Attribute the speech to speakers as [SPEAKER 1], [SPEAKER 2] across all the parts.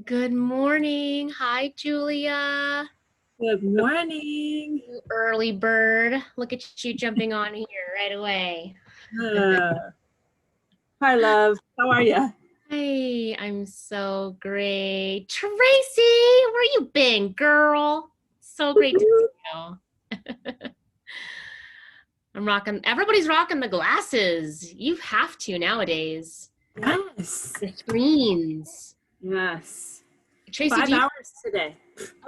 [SPEAKER 1] Good morning. Hi, Julia.
[SPEAKER 2] Good morning.
[SPEAKER 1] You early bird. Look at you jumping on here right away.
[SPEAKER 2] Uh, Hi, love. How are you?
[SPEAKER 1] Hey, I'm so great. Tracy, where you been, girl? So great to see you. Everybody's rocking the glasses. You have to nowadays.
[SPEAKER 2] Yes.
[SPEAKER 1] The screens.
[SPEAKER 2] Yes.
[SPEAKER 1] Tracy,
[SPEAKER 2] Five hours today.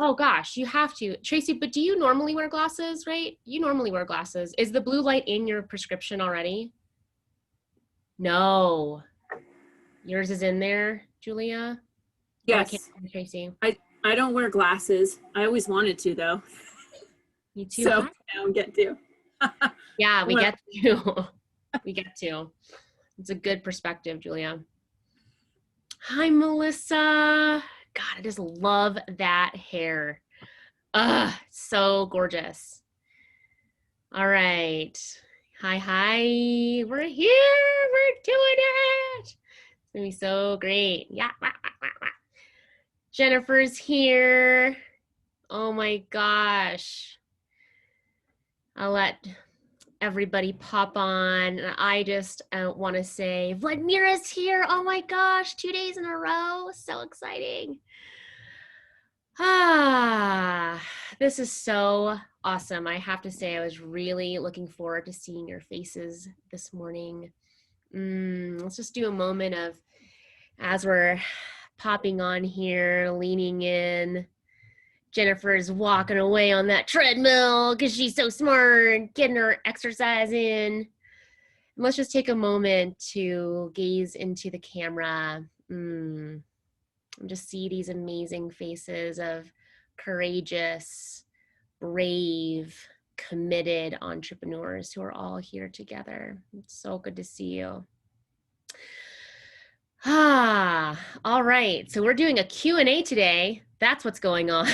[SPEAKER 1] oh gosh, you have to. Tracy, but do you normally wear glasses, right? You normally wear glasses. Is the blue light in your prescription already? No. Yours is in there, Julia? Oh, I can't
[SPEAKER 2] Yes.
[SPEAKER 1] see Tracy.
[SPEAKER 2] I don't wear glasses. I always wanted to though.
[SPEAKER 1] Me too.
[SPEAKER 2] So
[SPEAKER 1] Hi.
[SPEAKER 2] I don't get to.
[SPEAKER 1] Yeah, we
[SPEAKER 2] Hello.
[SPEAKER 1] get to. We get to. It's a good perspective, Julia. Hi, Melissa. God, I just love that hair. So gorgeous. All right. Hi, hi. We're here. We're doing it. It's gonna be so great. Yeah. Jennifer's here. Oh my gosh. I'll let everybody pop on. And I just want to say Vladimira's here. Oh my gosh, 2 days in a row. So exciting. This is so awesome. I have to say, I was really looking forward to seeing your faces this morning. Let's just do a moment of, as we're popping on here, leaning in. Jennifer's walking away on that treadmill because she's so smart, getting her exercise in. And let's just take a moment to gaze into the camera. And just see these amazing faces of courageous, brave, committed entrepreneurs who are all here together. It's so good to see you. All right. So we're doing a Q&A today. That's what's going on.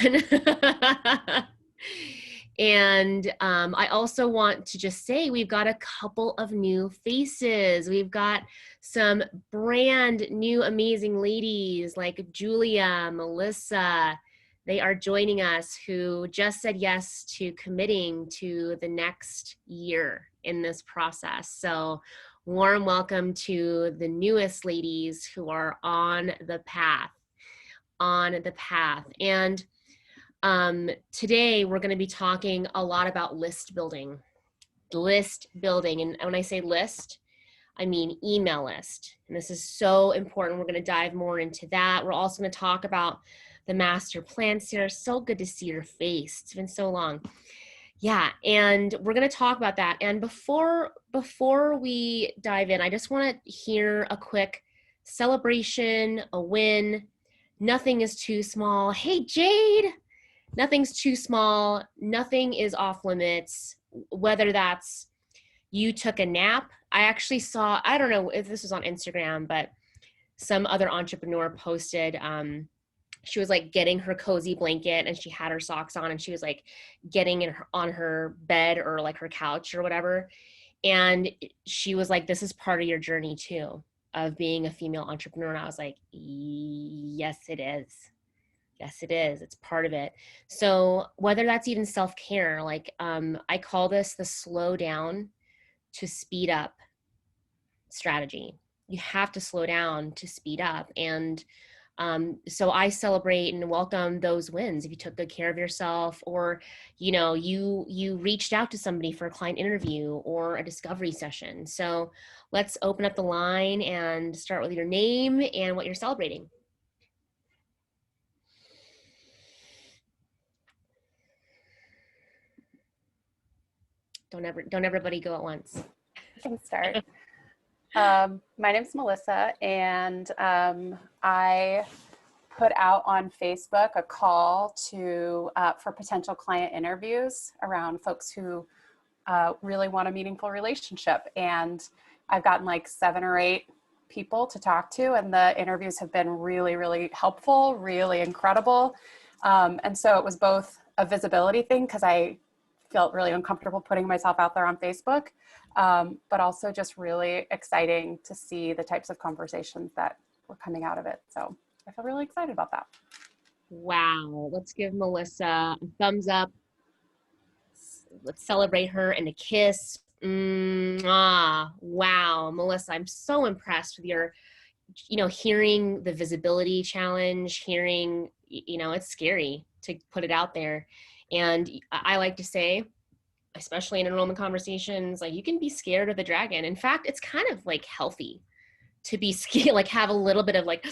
[SPEAKER 1] And I also want to just say we've got a couple of new faces. We've got some brand new amazing ladies like Julia, Melissa. They are joining us who just said yes to committing to the next year in this process. So warm welcome to the newest ladies who are on the path. And today we're going to be talking a lot about list building. And when I say list, I mean email list. And this is so important. We're going to dive more into that. We're also going to talk about the master plan. Sarah, so good to see your face. It's been so long. Yeah, and we're going to talk about that. And before we dive in, I just want to hear a quick celebration, a win. Nothing is too small. Hey, Jade, nothing's too small. Nothing is off limits, whether that's you took a nap. I actually saw, I don't know if this was on Instagram, but some other entrepreneur posted, she was like getting her cozy blanket and she had her socks on and she was like getting on her bed or like her couch or whatever. And she was like, this is part of your journey too, of being a female entrepreneur. And I was like, yes, it is. Yes, it is. It's part of it. So whether that's even self-care, like I call this the slow down to speed up strategy. You have to slow down to speed up. And so I celebrate and welcome those wins. If you took good care of yourself, or you reached out to somebody for a client interview or a discovery session. So let's open up the line and start with your name and what you're celebrating. Don't everybody go at once.
[SPEAKER 3] I can start. My name's Melissa, and I put out on Facebook a call to for potential client interviews around folks who really want a meaningful relationship. And I've gotten like 7 or 8 people to talk to, and the interviews have been really, really helpful, really incredible. And so it was both a visibility thing because I felt really uncomfortable putting myself out there on Facebook, but also just really exciting to see the types of conversations that were coming out of it. So I feel really excited about that.
[SPEAKER 1] Wow. Let's give Melissa a thumbs up. Let's celebrate her and a kiss. Wow. Melissa, I'm so impressed with your, hearing the visibility challenge, hearing, it's scary to put it out there. And I like to say, especially in enrollment conversations, like you can be scared of the dragon. In fact, it's kind of like healthy to be scared, like have a little bit of like,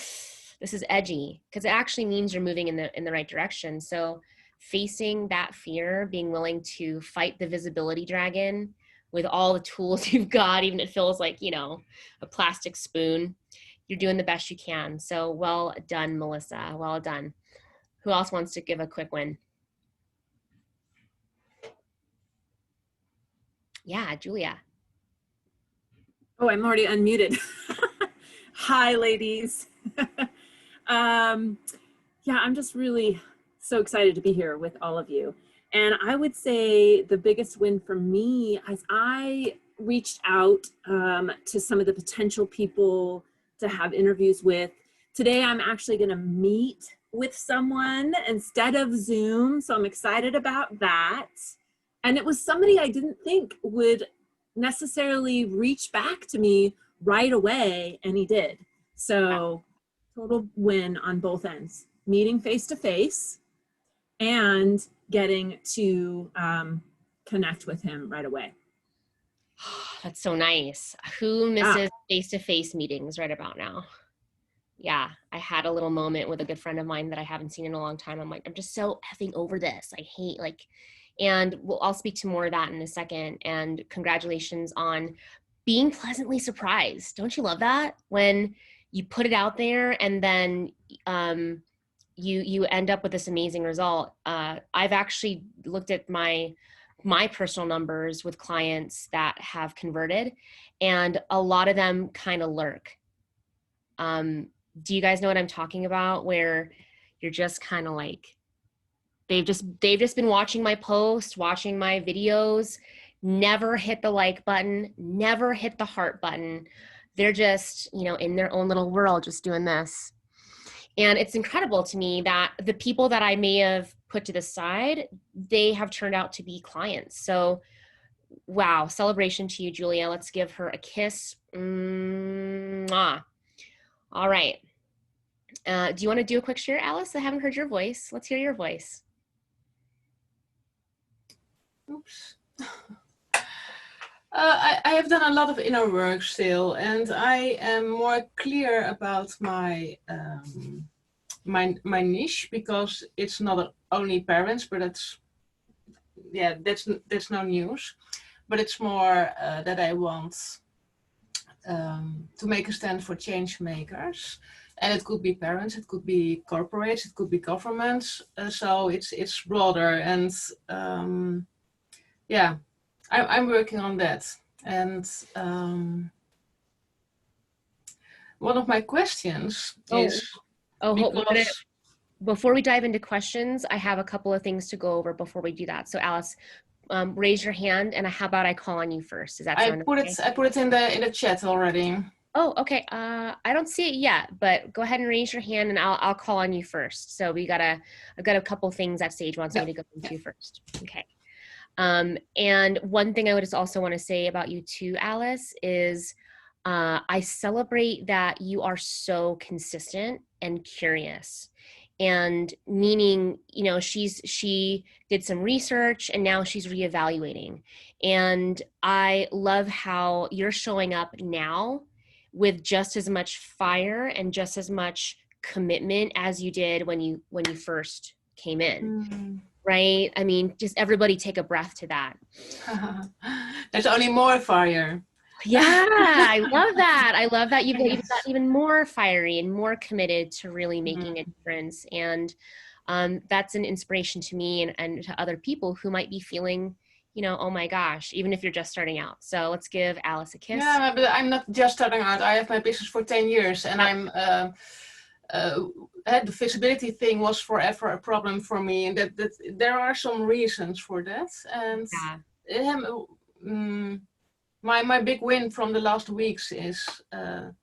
[SPEAKER 1] this is edgy, because it actually means you're moving in the right direction. So facing that fear, being willing to fight the visibility dragon with all the tools you've got, even if it feels like, a plastic spoon, you're doing the best you can. So well done, Melissa. Well done. Who else wants to give a quick win? Yeah, Julia.
[SPEAKER 2] Oh, I'm already unmuted. Hi, ladies. Yeah, I'm just really so excited to be here with all of you. And I would say the biggest win for me is I reached out to some of the potential people to have interviews with. Today, I'm actually going to meet with someone instead of Zoom. So I'm excited about that. And it was somebody I didn't think would necessarily reach back to me right away, and he did. So total win on both ends, meeting face to face and getting to connect with him right away.
[SPEAKER 1] That's so nice. Who misses face-to-face meetings right about now? Yeah, I had a little moment with a good friend of mine that I haven't seen in a long time. I'm like, I'm just so effing over this. I hate and I'll speak to more of that in a second. And congratulations on being pleasantly surprised. Don't you love that? When you put it out there and then you end up with this amazing result. I've actually looked at my personal numbers with clients that have converted, and a lot of them kind of lurk. Do you guys know what I'm talking about? Where you're just kind of like, they've just been watching my posts, watching my videos, never hit the like button, never hit the heart button. They're just, in their own little world, just doing this. And it's incredible to me that the people that I may have put to the side, they have turned out to be clients. So, wow, celebration to you, Julia. Let's give her a kiss. Mwah. All right. Do you want to do a quick share, Alice? I haven't heard your voice. Let's hear your voice.
[SPEAKER 4] Oops. I have done a lot of inner work still, and I am more clear about my my niche, because it's not only parents, but that's no news. But it's more that I want to make a stand for change makers, and it could be parents, it could be corporates, it could be governments. So it's broader, and yeah. I'm working on that, and one of my questions is
[SPEAKER 1] before we dive into questions, I have a couple of things to go over before we do that. So Alice, raise your hand, and how about I call on you first? Does that sound okay?
[SPEAKER 4] I put it in the chat already.
[SPEAKER 1] Oh, okay. I don't see it yet, but go ahead and raise your hand, and I'll call on you first. So I've got a couple things that Sage wants me to go into first. Okay. And one thing I would just also want to say about you too, Alice, is I celebrate that you are so consistent and curious. And meaning, she did some research and now she's reevaluating. And I love how you're showing up now with just as much fire and just as much commitment as you did when you first came in. Mm-hmm. Right? I mean, just everybody take a breath to that.
[SPEAKER 4] There's only more fire.
[SPEAKER 1] Yeah, I love that. I love that you've got even more fiery and more committed to really making a difference. And that's an inspiration to me and to other people who might be feeling, oh my gosh, even if you're just starting out. So let's give Alice a kiss.
[SPEAKER 4] Yeah, but I'm not just starting out. I have my business for 10 years, and I'm the visibility thing was forever a problem for me, and that there are some reasons for that. And my big win from the last weeks is that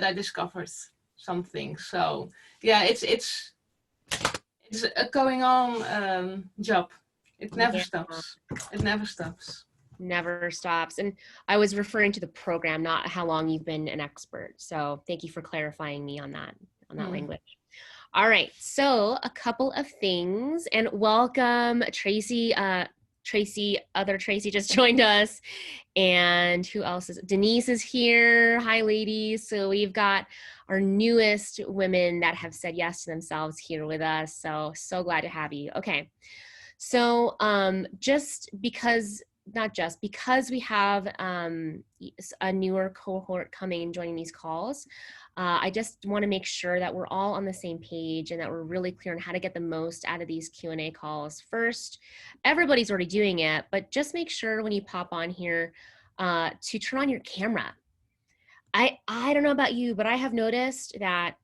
[SPEAKER 4] I discovered some things. So yeah, it's a going on job. It never
[SPEAKER 1] Yeah.
[SPEAKER 4] stops. It never stops.
[SPEAKER 1] Never stops. And I was referring to the program, not how long you've been an expert. So thank you for clarifying me on that language. All right, so a couple of things, and welcome Tracy. Other Tracy just joined us, and who else is? Denise is here. Hi, ladies. So we've got our newest women that have said yes to themselves here with us. So glad to have you. Okay, so not just because we have a newer cohort coming and joining these calls, I just want to make sure that we're all on the same page and that we're really clear on how to get the most out of these Q&A calls. First, everybody's already doing it, but just make sure when you pop on here to turn on your camera. I don't know about you, but I have noticed that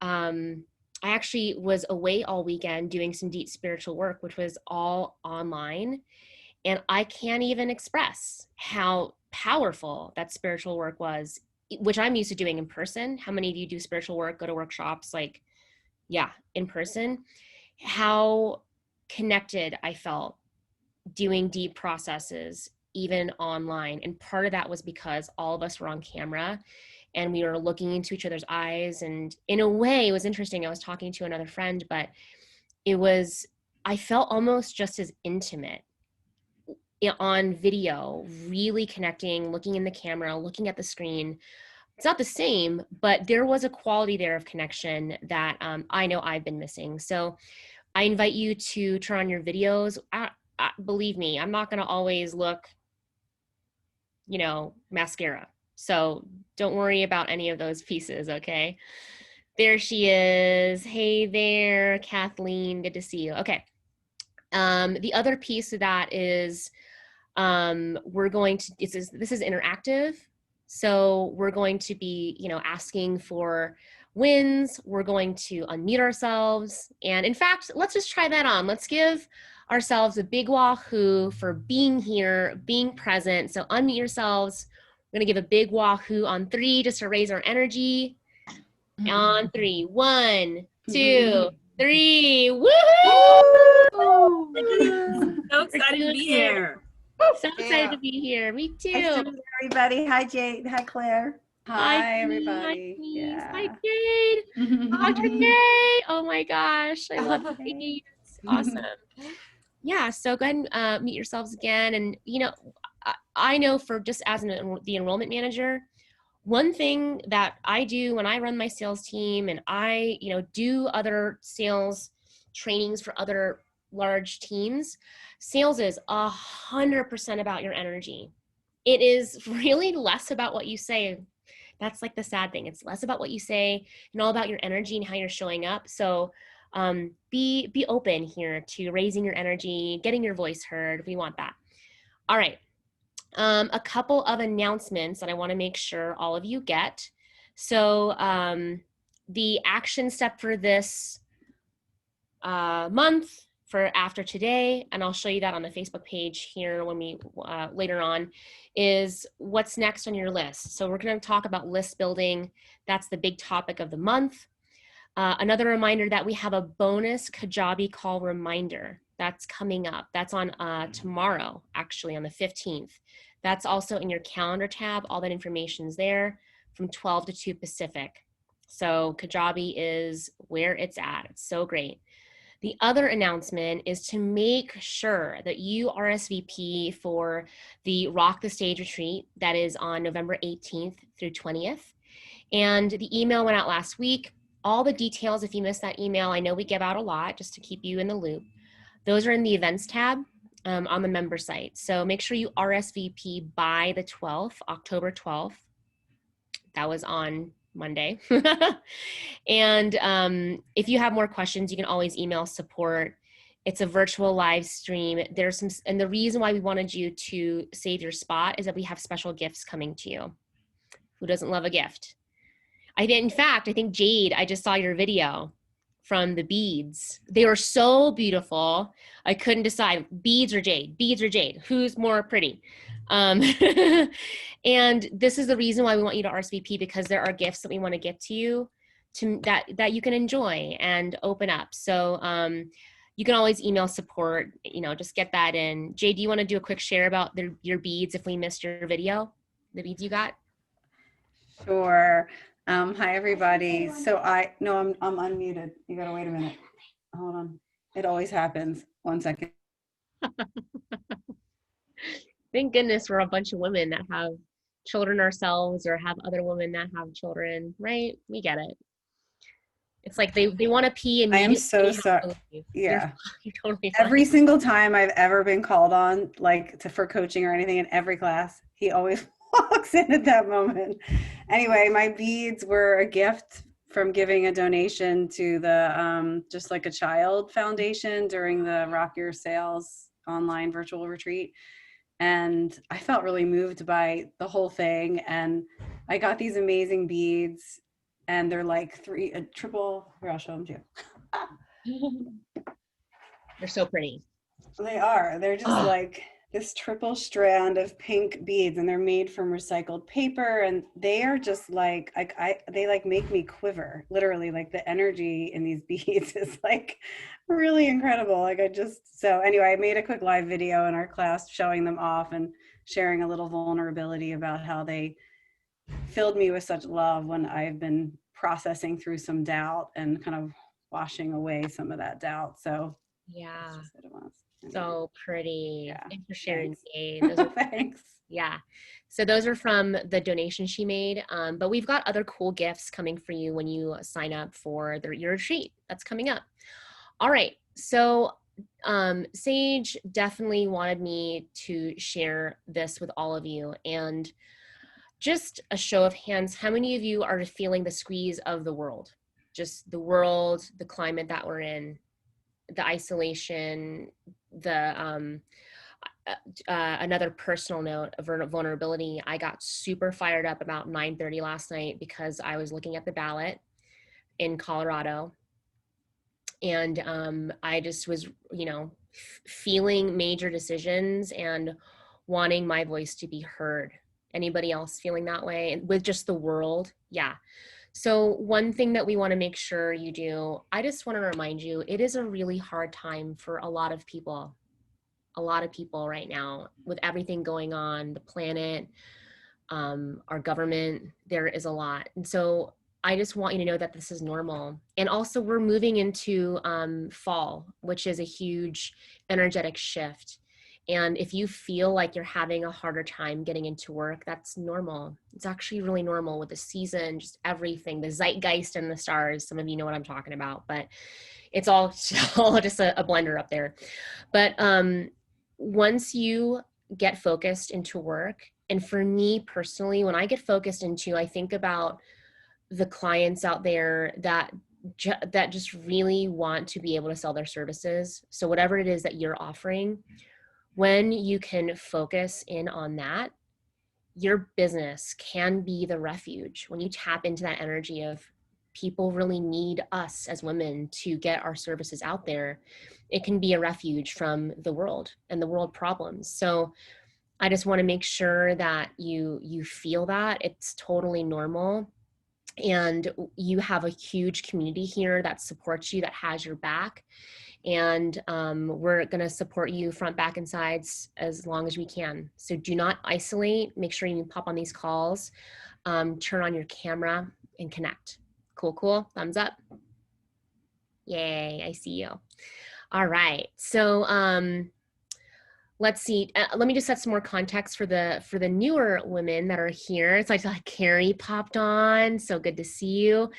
[SPEAKER 1] I actually was away all weekend doing some deep spiritual work, which was all online. And I can't even express how powerful that spiritual work was, which I'm used to doing in person. How many of you do spiritual work, go to workshops, like, yeah, in person? How connected I felt doing deep processes, even online. And part of that was because all of us were on camera and we were looking into each other's eyes. And in a way, it was interesting. I was talking to another friend, but I felt almost just as intimate on video, really connecting, looking in the camera, looking at the screen. It's not the same, but there was a quality there of connection that I know I've been missing. So I invite you to turn on your videos. Believe me, I'm not going to always look, mascara. So don't worry about any of those pieces, okay? There she is. Hey there, Kathleen. Good to see you. Okay. The other piece of that is this is interactive. So we're going to be, asking for wins. We're going to unmute ourselves. And in fact, let's just try that on. Let's give ourselves a big wahoo for being here, being present. So unmute yourselves. We're going to give a big wahoo on 3 just to raise our energy. On 3. 1, 2, 3. Woohoo!
[SPEAKER 2] So excited to be here.
[SPEAKER 1] So excited to be here. Me too.
[SPEAKER 5] Hi, everybody. Hi, Jade. Hi, Claire.
[SPEAKER 3] Hi, everybody.
[SPEAKER 1] Hi, Jade. Dr. Jade. Oh my gosh. I love the babies. Awesome. Yeah. So go ahead and meet yourselves again. And, I know for just as the enrollment manager, one thing that I do when I run my sales team and I, do other sales trainings for other large teams, sales is 100% about your energy. It is really less about what you say. That's like the sad thing. It's less about what you say and all about your energy and how you're showing up. So be open here to raising your energy, getting your voice heard. We want that. All right. A couple of announcements that I want to make sure all of you get. So the action step for this month for after today, and I'll show you that on the Facebook page here when we later on, is what's next on your list. So we're going to talk about list building. That's the big topic of the month. Another reminder that we have a bonus Kajabi call reminder that's coming up. That's on tomorrow, actually on the 15th. That's also in your calendar tab. All that information is there from 12 to 2 Pacific. So Kajabi is where it's at. It's so great. The other announcement is to make sure that you RSVP for the Rock the Stage retreat that is on November 18th through 20th. And the email went out last week. All the details, if you missed that email, I know we give out a lot just to keep you in the loop. Those are in the events tab on the member site. So make sure you RSVP by the 12th, October 12th. That was on Monday. And if you have more questions, you can always email support. It's a virtual live stream. And the reason why we wanted you to save your spot is that we have special gifts coming to you. Who doesn't love a gift? In fact, I think Jade, I just saw your video from the beads. They were so beautiful. I couldn't decide beads or jade, who's more pretty. And this is the reason why we want you to RSVP, because there are gifts that we want to get to you that you can enjoy and open up. So you can always email support, just get that in. Jay, do you want to do a quick share about your beads if we missed your video, the beads you got?
[SPEAKER 6] Sure. Hi, everybody. So no, I'm unmuted. You gotta wait a minute. Hold on. It always happens. 1 second.
[SPEAKER 1] Thank goodness we're a bunch of women that have children ourselves or have other women that have children, right? We get it. It's like they want to pee and
[SPEAKER 6] I am so sorry. Yeah.
[SPEAKER 1] You're totally fine.
[SPEAKER 6] Every single time I've ever been called on, like for coaching or anything in every class, he always walks in at that moment. Anyway, my beads were a gift from giving a donation to the Just Like a Child Foundation during the Rock Your Sales online virtual retreat. And I felt really moved by the whole thing. And I got these amazing beads, and they're like triple, here, I'll show them to you.
[SPEAKER 1] They're so pretty.
[SPEAKER 6] They are. They're just like this triple strand of pink beads, and they're made from recycled paper, and they are just like they like make me quiver. Literally, like the energy in these beads is like really incredible. Like so anyway, I made a quick live video in our class showing them off and sharing a little vulnerability about how they filled me with such love when I've been processing through some doubt and kind of washing away some of that doubt. So
[SPEAKER 1] yeah,
[SPEAKER 6] that's just what it was.
[SPEAKER 1] So pretty.
[SPEAKER 6] Yeah.
[SPEAKER 1] Thanks for sharing.
[SPEAKER 6] Thanks.
[SPEAKER 1] Yeah. So those are from the donation she made. But we've got other cool gifts coming for you when you sign up for your retreat that's coming up. All right. So Sage definitely wanted me to share this with all of you. And just a show of hands, how many of you are feeling the squeeze of the world? Just the world, the climate that we're in, the isolation, the another personal note of vulnerability. I got super fired up about 9:30 last night because I was looking at the ballot in Colorado, and I just was, feeling major decisions and wanting my voice to be heard. Anybody else feeling that way? And with just the world? Yeah. So one thing that we want to make sure you do, I just want to remind you, it is a really hard time for a lot of people right now with everything going on, the planet, our government, there is a lot. And so I just want you to know that this is normal. And also we're moving into fall, which is a huge energetic shift. And if you feel like you're having a harder time getting into work, that's normal. It's actually really normal with the season, just everything, the zeitgeist and the stars. Some of you know what I'm talking about, but it's all just a blender up there. But once you get focused into work, and for me personally, when I get focused into, I think about the clients out there that just really want to be able to sell their services. So whatever it is that you're offering, when you can focus in on that, your business can be the refuge. When you tap into that energy of people really need us as women to get our services out there, it can be a refuge from the world and the world problems. So I just want to make sure that you feel that it's totally normal. And you have a huge community here that supports you, that has your back. And we're going to support you front, back, and sides as long as we can. So do not isolate. Make sure you pop on these calls, turn on your camera, and connect. Cool. Thumbs up. Yay, I see you. All right. So let's see. Let me just set some more context for the newer women that are here. It's like Carrie popped on. So good to see you.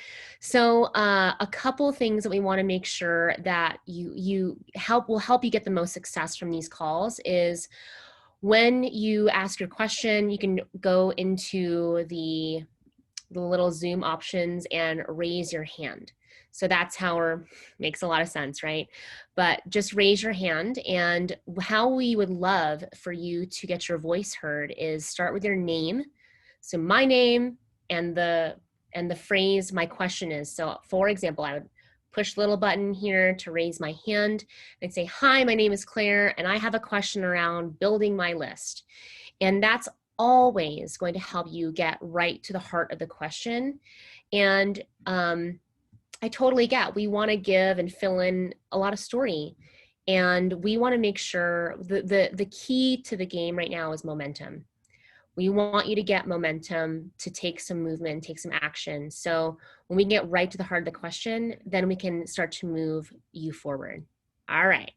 [SPEAKER 1] So a couple things that we want to make sure that will help you get the most success from these calls is when you ask your question, you can go into the little Zoom options and raise your hand. So that's how makes a lot of sense, right? But just raise your hand. And how we would love for you to get your voice heard is start with your name. So my name and the phrase my question is. So for example, I would push the little button here to raise my hand and say, hi, my name is Claire, and I have a question around building my list. And that's always going to help you get right to the heart of the question. And I totally get, we want to give and fill in a lot of story. And we want to make sure the key to the game right now is momentum. We want you to get momentum to take some movement, take some action. So when we get right to the heart of the question, then we can start to move you forward. All right.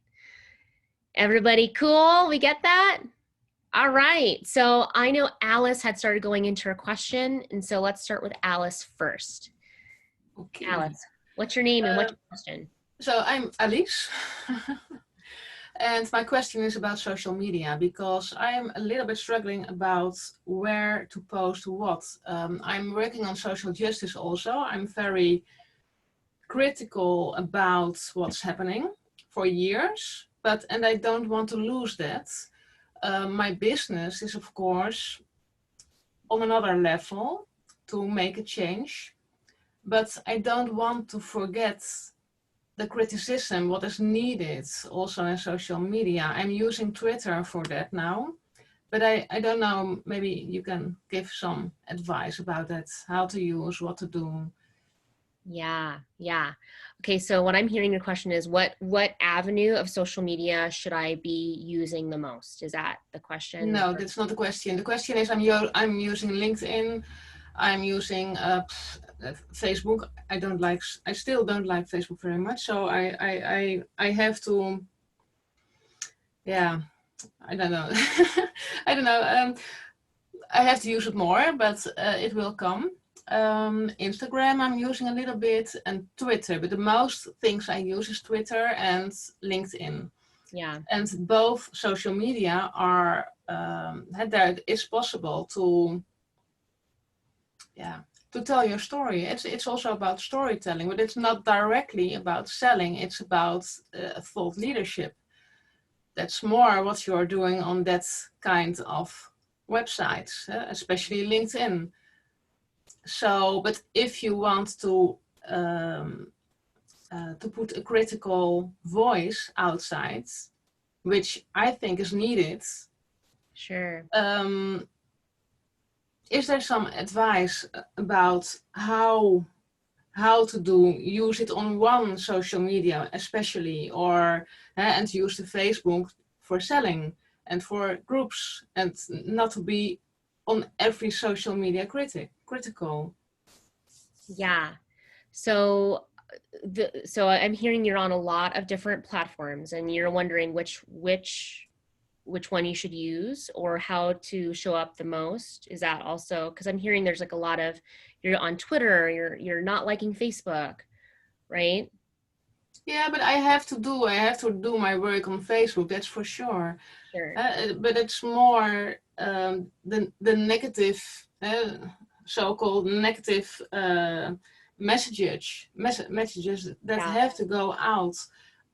[SPEAKER 1] Everybody cool? We get that? All right. So I know Alice had started going into her question. And so let's start with Alice first.
[SPEAKER 4] Okay.
[SPEAKER 1] Alice, what's your name and what's your question?
[SPEAKER 4] So I'm Alice. And my question is about social media, because I'm a little bit struggling about where to post what. I'm working on social justice also. I'm very critical about what's happening for years, and I don't want to lose that. My business is, of course, on another level to make a change, but I don't want to forget the criticism, what is needed also in social media. I'm using Twitter for that now, but I don't know, maybe you can give some advice about that, how to use, what to do.
[SPEAKER 1] Yeah. Okay, so what I'm hearing your question is what avenue of social media should I be using the most? Is that the question?
[SPEAKER 4] No, that's not the question. The question is I'm using LinkedIn, I'm using Facebook. I still don't like Facebook very much, so I have to, yeah, I don't know. I don't know. I have to use it more, but it will come. Instagram I'm using a little bit, and Twitter, but the most things I use is Twitter and LinkedIn.
[SPEAKER 1] Yeah.
[SPEAKER 4] And both social media are, that it's possible to, to tell your story. It's also about storytelling, but it's not directly about selling. It's about thought leadership. That's more what you're doing on that kind of websites, especially LinkedIn. So, but if you want to put a critical voice outside, which I think is needed.
[SPEAKER 1] Sure.
[SPEAKER 4] Is there some advice about how to use it on one social media especially, or and use the Facebook for selling and for groups, and not to be on every social media critical?
[SPEAKER 1] Yeah. So I'm hearing you're on a lot of different platforms and you're wondering which one you should use or how to show up the most. Is that also, because I'm hearing there's like a lot of, you're on Twitter, you're not liking Facebook, right?
[SPEAKER 4] Yeah, but I have to do my work on Facebook, that's for sure.
[SPEAKER 1] Sure.
[SPEAKER 4] But it's more the negative, so-called negative messages that have to go out.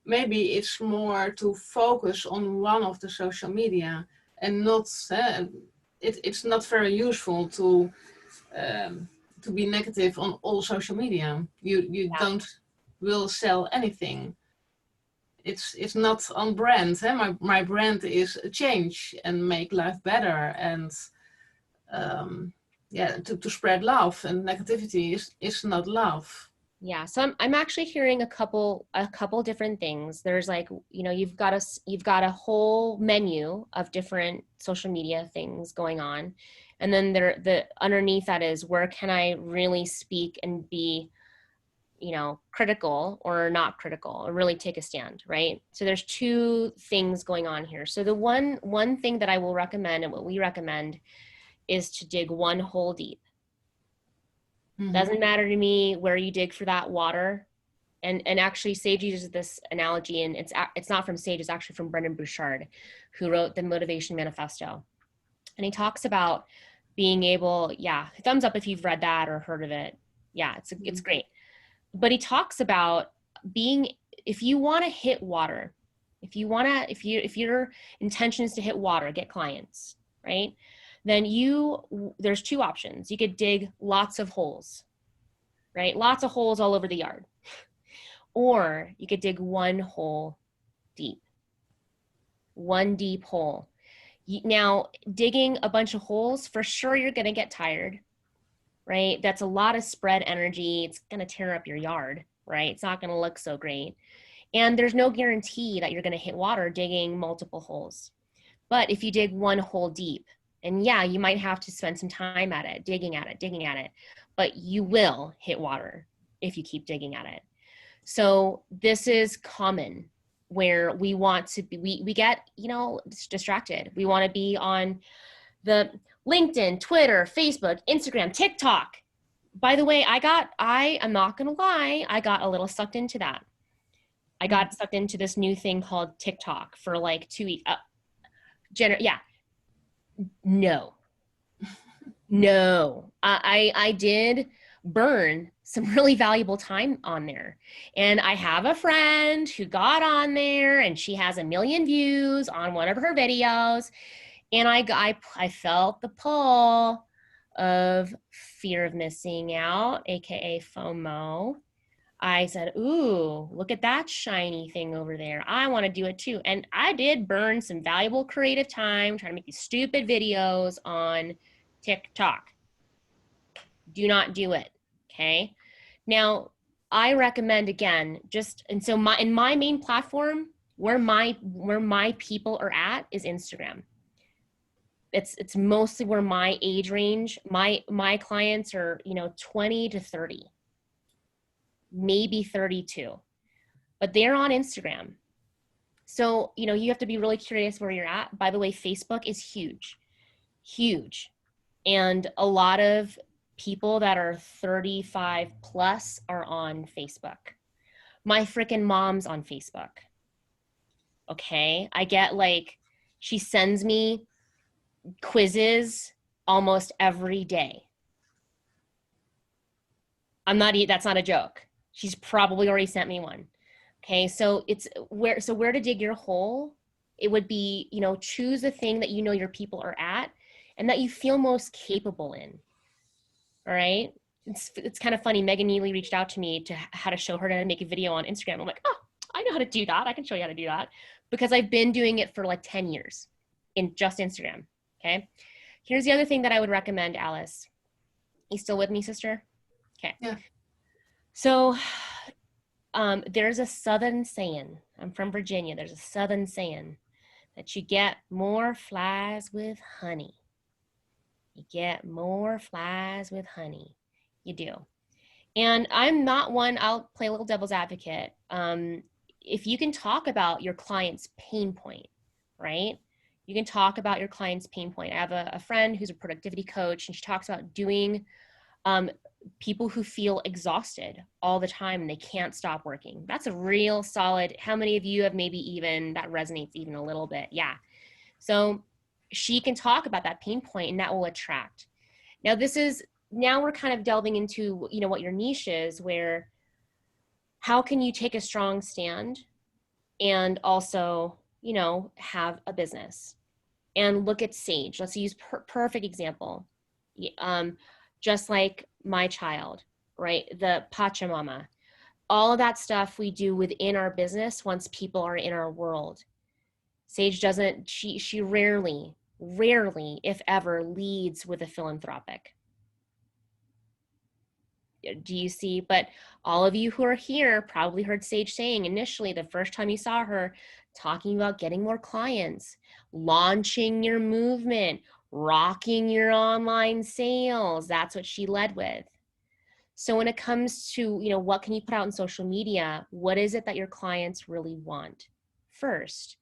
[SPEAKER 4] Maybe it's more to focus on one of the social media and not. It's not very useful to be negative on all social media. You don't will sell anything. It's not on brand. My brand is change and make life better, and to spread love, and negativity is not love.
[SPEAKER 1] Yeah, so I'm actually hearing a couple different things. There's like, you've got a whole menu of different social media things going on. And then the underneath that is, where can I really speak and be, critical or not critical, or really take a stand, right? So there's two things going on here. So the one thing that I will recommend, and what we recommend, is to dig one hole deep. Mm-hmm. Doesn't matter to me where you dig for that water. And actually Sage uses this analogy, and it's not from Sage, it's actually from Brendan Bouchard, who wrote the Motivation Manifesto. And he talks about being able, thumbs up if you've read that or heard of it. Yeah, it's great. But he talks about if you want to hit water, if your intention is to hit water, get clients, right? Then there's two options. You could dig lots of holes, right? Lots of holes all over the yard. Or you could dig one hole deep. One deep hole. Now, digging a bunch of holes, for sure you're going to get tired, right? That's a lot of spread energy. It's going to tear up your yard, right? It's not going to look so great. And there's no guarantee that you're going to hit water digging multiple holes. But if you dig one hole deep, and yeah, you might have to spend some time at it, digging at it, but you will hit water if you keep digging at it. So this is common where we want to be, we get, you know, distracted. We want to be on the LinkedIn, Twitter, Facebook, Instagram, TikTok. By the way, I'm not going to lie, I got a little sucked into that. I got sucked into this new thing called TikTok for like 2 weeks. No. I did burn some really valuable time on there. And I have a friend who got on there and she has 1 million views on one of her videos. And I felt the pull of fear of missing out, AKA FOMO. I said, ooh, look at that shiny thing over there. I want to do it too. And I did burn some valuable creative time trying to make these stupid videos on TikTok. Do not do it, okay? Now, I recommend, again, in my main platform, where my people are at is Instagram. It's mostly where my age range, my clients are, 20 to 30. Maybe 32, but they're on Instagram. So, you have to be really curious where you're at. By the way, Facebook is huge. And a lot of people that are 35 plus are on Facebook. My freaking mom's on Facebook. Okay. I get she sends me quizzes almost every day. That's not a joke. She's probably already sent me one. Okay, so where to dig your hole, it would be, choose a thing that your people are at and that you feel most capable in. All right. It's kind of funny. Megan Neely reached out to me to how to show her how to make a video on Instagram. I'm like, oh, I know how to do that. I can show you how to do that because I've been doing it for 10 years in just Instagram. Okay. Here's the other thing that I would recommend, Alice. You still with me, sister? Okay.
[SPEAKER 4] Yeah.
[SPEAKER 1] So there's a Southern saying. I'm from Virginia. There's a Southern saying that you get more flies with honey. You get more flies with honey. You do. And I'm not one, I'll play a little devil's advocate. If you can talk about your client's pain point, right? You can talk about your client's pain point. I have a friend who's a productivity coach, and she talks about doing people who feel exhausted all the time and they can't stop working. That's a real solid, how many of you have maybe even, that resonates even a little bit? Yeah. So she can talk about that pain point and that will attract. Now we're kind of delving into, what your niche is, where how can you take a strong stand and also, have a business? And look at Sage. Let's use perfect example. Just like my child, right? The Pachamama, all of that stuff we do within our business once people are in our world. Sage doesn't, she rarely, if ever, leads with a philanthropic. Do you see? But all of you who are here probably heard Sage saying initially, the first time you saw her, talking about getting more clients, launching your movement, rocking your online sales. That's what she led with. So when it comes to, what can you put out in social media? What is it that your clients really want first?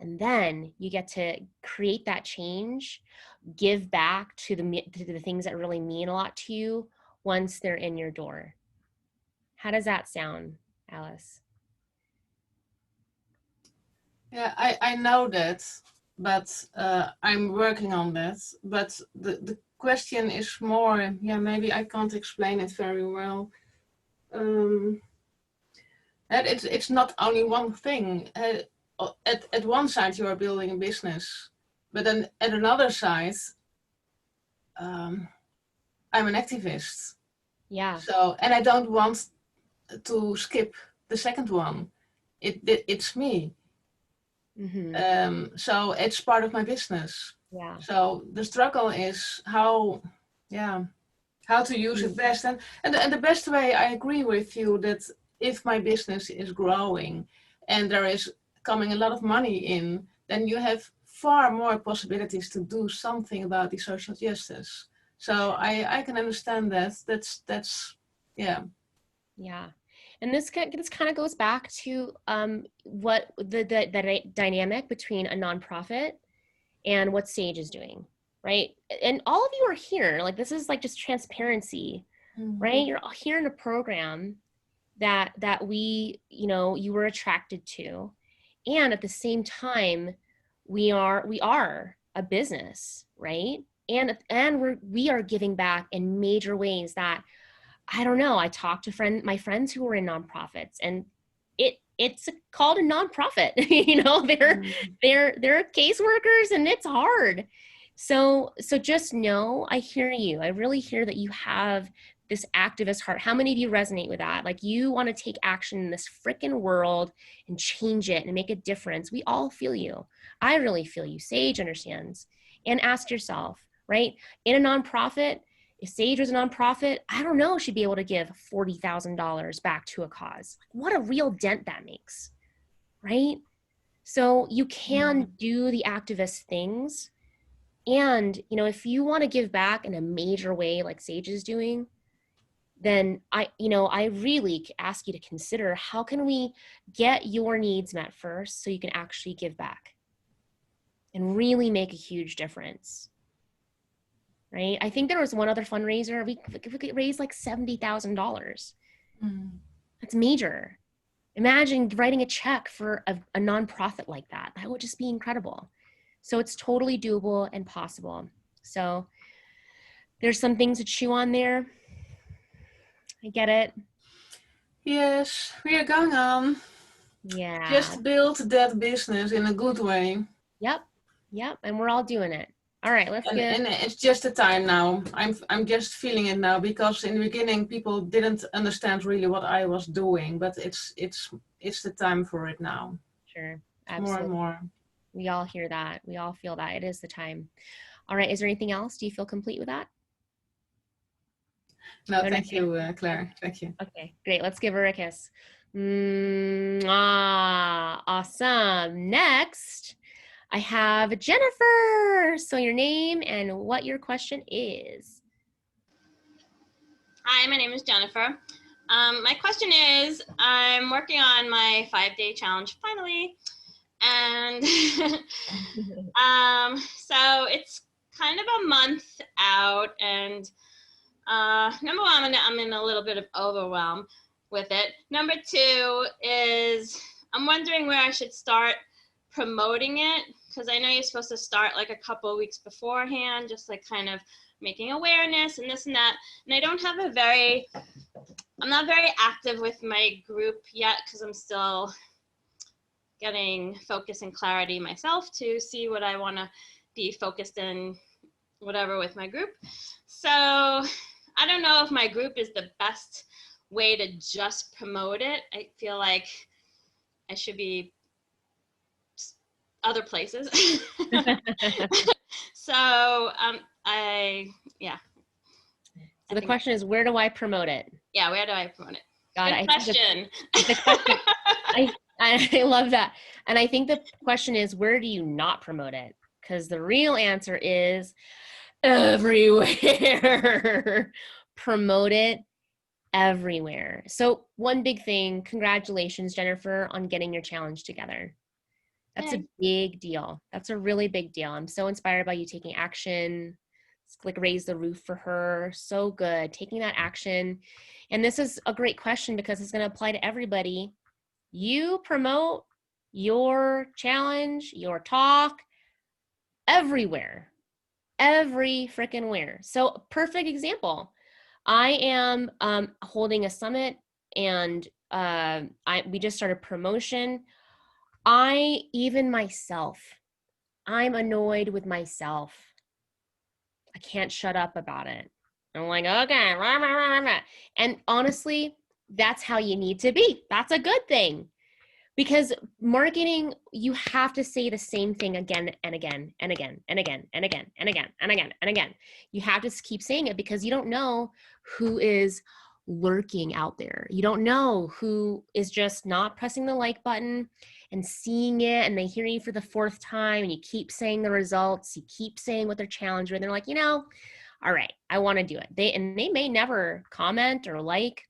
[SPEAKER 1] And then you get to create that change, give back to the things that really mean a lot to you once they're in your door. How does that sound, Alice?
[SPEAKER 4] Yeah, I know that, but I'm working on that. But the question is more, maybe I can't explain it very well. It's not only one thing. At one side you are building a business, but then at another side, I'm an activist.
[SPEAKER 1] Yeah.
[SPEAKER 4] So, and I don't want to skip the second one. It's me.
[SPEAKER 1] Mm-hmm.
[SPEAKER 4] So it's part of my business.
[SPEAKER 1] Yeah.
[SPEAKER 4] So the struggle is how to use it best. And the best way, I agree with you that if my business is growing and there is coming a lot of money in, then you have far more possibilities to do something about the social justice. So I can understand that. That's yeah.
[SPEAKER 1] Yeah. And this kind of goes back to what the dynamic between a nonprofit and what Sage is doing, right? And all of you are here, like this is like just transparency, right? You're all here in a program that we, you know, you were attracted to, and at the same time, we are a business, right? And we are giving back in major ways that I don't know. I talked to my friends who were in nonprofits, and it's called a nonprofit. You know, they're caseworkers, and it's hard. So just know, I hear you. I really hear that you have this activist heart. How many of you resonate with that? Like you want to take action in this freaking world and change it and make a difference. We all feel you. I really feel you. Sage understands. And ask yourself, right? In a nonprofit, if Sage was a nonprofit, I don't know, she'd be able to give $40,000 back to a cause. What a real dent that makes, right? So you can do the activist things. And, you know, if you want to give back in a major way like Sage is doing, then I really ask you to consider, how can we get your needs met first so you can actually give back and really make a huge difference. Right? I think there was one other fundraiser. We could raise like $70,000. That's major. Imagine writing a check for a nonprofit like that. That would just be incredible. So it's totally doable and possible. So there's some things to chew on there. I get it.
[SPEAKER 4] Yes, we are going on.
[SPEAKER 1] Yeah.
[SPEAKER 4] Just build that business in a good way.
[SPEAKER 1] Yep. And we're all doing it. All right, let's get.
[SPEAKER 4] And it's just the time now. I'm just feeling it now, because in the beginning people didn't understand really what I was doing, but it's the time for it now.
[SPEAKER 1] Sure, absolutely.
[SPEAKER 4] More and more.
[SPEAKER 1] We all hear that. We all feel that. It is the time. All right, is there anything else? Do you feel complete with that?
[SPEAKER 4] No, thank you, Claire. Thank you.
[SPEAKER 1] Okay, great. Let's give her a kiss. Awesome. Next, I have Jennifer. So your name and what your question is.
[SPEAKER 7] Hi, my name is Jennifer. My question is, I'm working on my 5-day challenge finally. And so it's kind of a month out, and number one, I'm in a little bit of overwhelm with it. Number two is I'm wondering where I should start promoting it, because I know you're supposed to start like a couple of weeks beforehand, just like kind of making awareness and this and that. And I don't have I'm not very active with my group yet, because I'm still getting focus and clarity myself to see what I want to be focused in, whatever, with my group. So I don't know if my group is the best way to just promote it. I feel like I should be other places. So yeah.
[SPEAKER 1] So the question is, where do I promote it?
[SPEAKER 7] Yeah, where do I promote it?
[SPEAKER 1] God,
[SPEAKER 7] Good question.
[SPEAKER 1] I love that. And I think the question is, where do you not promote it? Because the real answer is everywhere. Promote it everywhere. So one big thing, congratulations, Jennifer, on getting your challenge together. That's a big deal. That's a really big deal. I'm so inspired by you taking action. It's like raise the roof for her. So good. Taking that action. And this is a great question because it's going to apply to everybody. You promote your challenge, your talk, everywhere. Every freaking where. So perfect example. I am holding a summit, and we just started promotion. I'm annoyed with myself. I can't shut up about it. I'm like, okay. And honestly, that's how you need to be. That's a good thing. Because marketing, you have to say the same thing again and again and again and again and again and again and again and again. You have to keep saying it because you don't know who is lurking out there. You don't know who is just not pressing the like button and seeing it, and they hear you for the 4th time, and you keep saying the results, you keep saying what their challenge, and they're like, all right, I want to do it. They may never comment or like.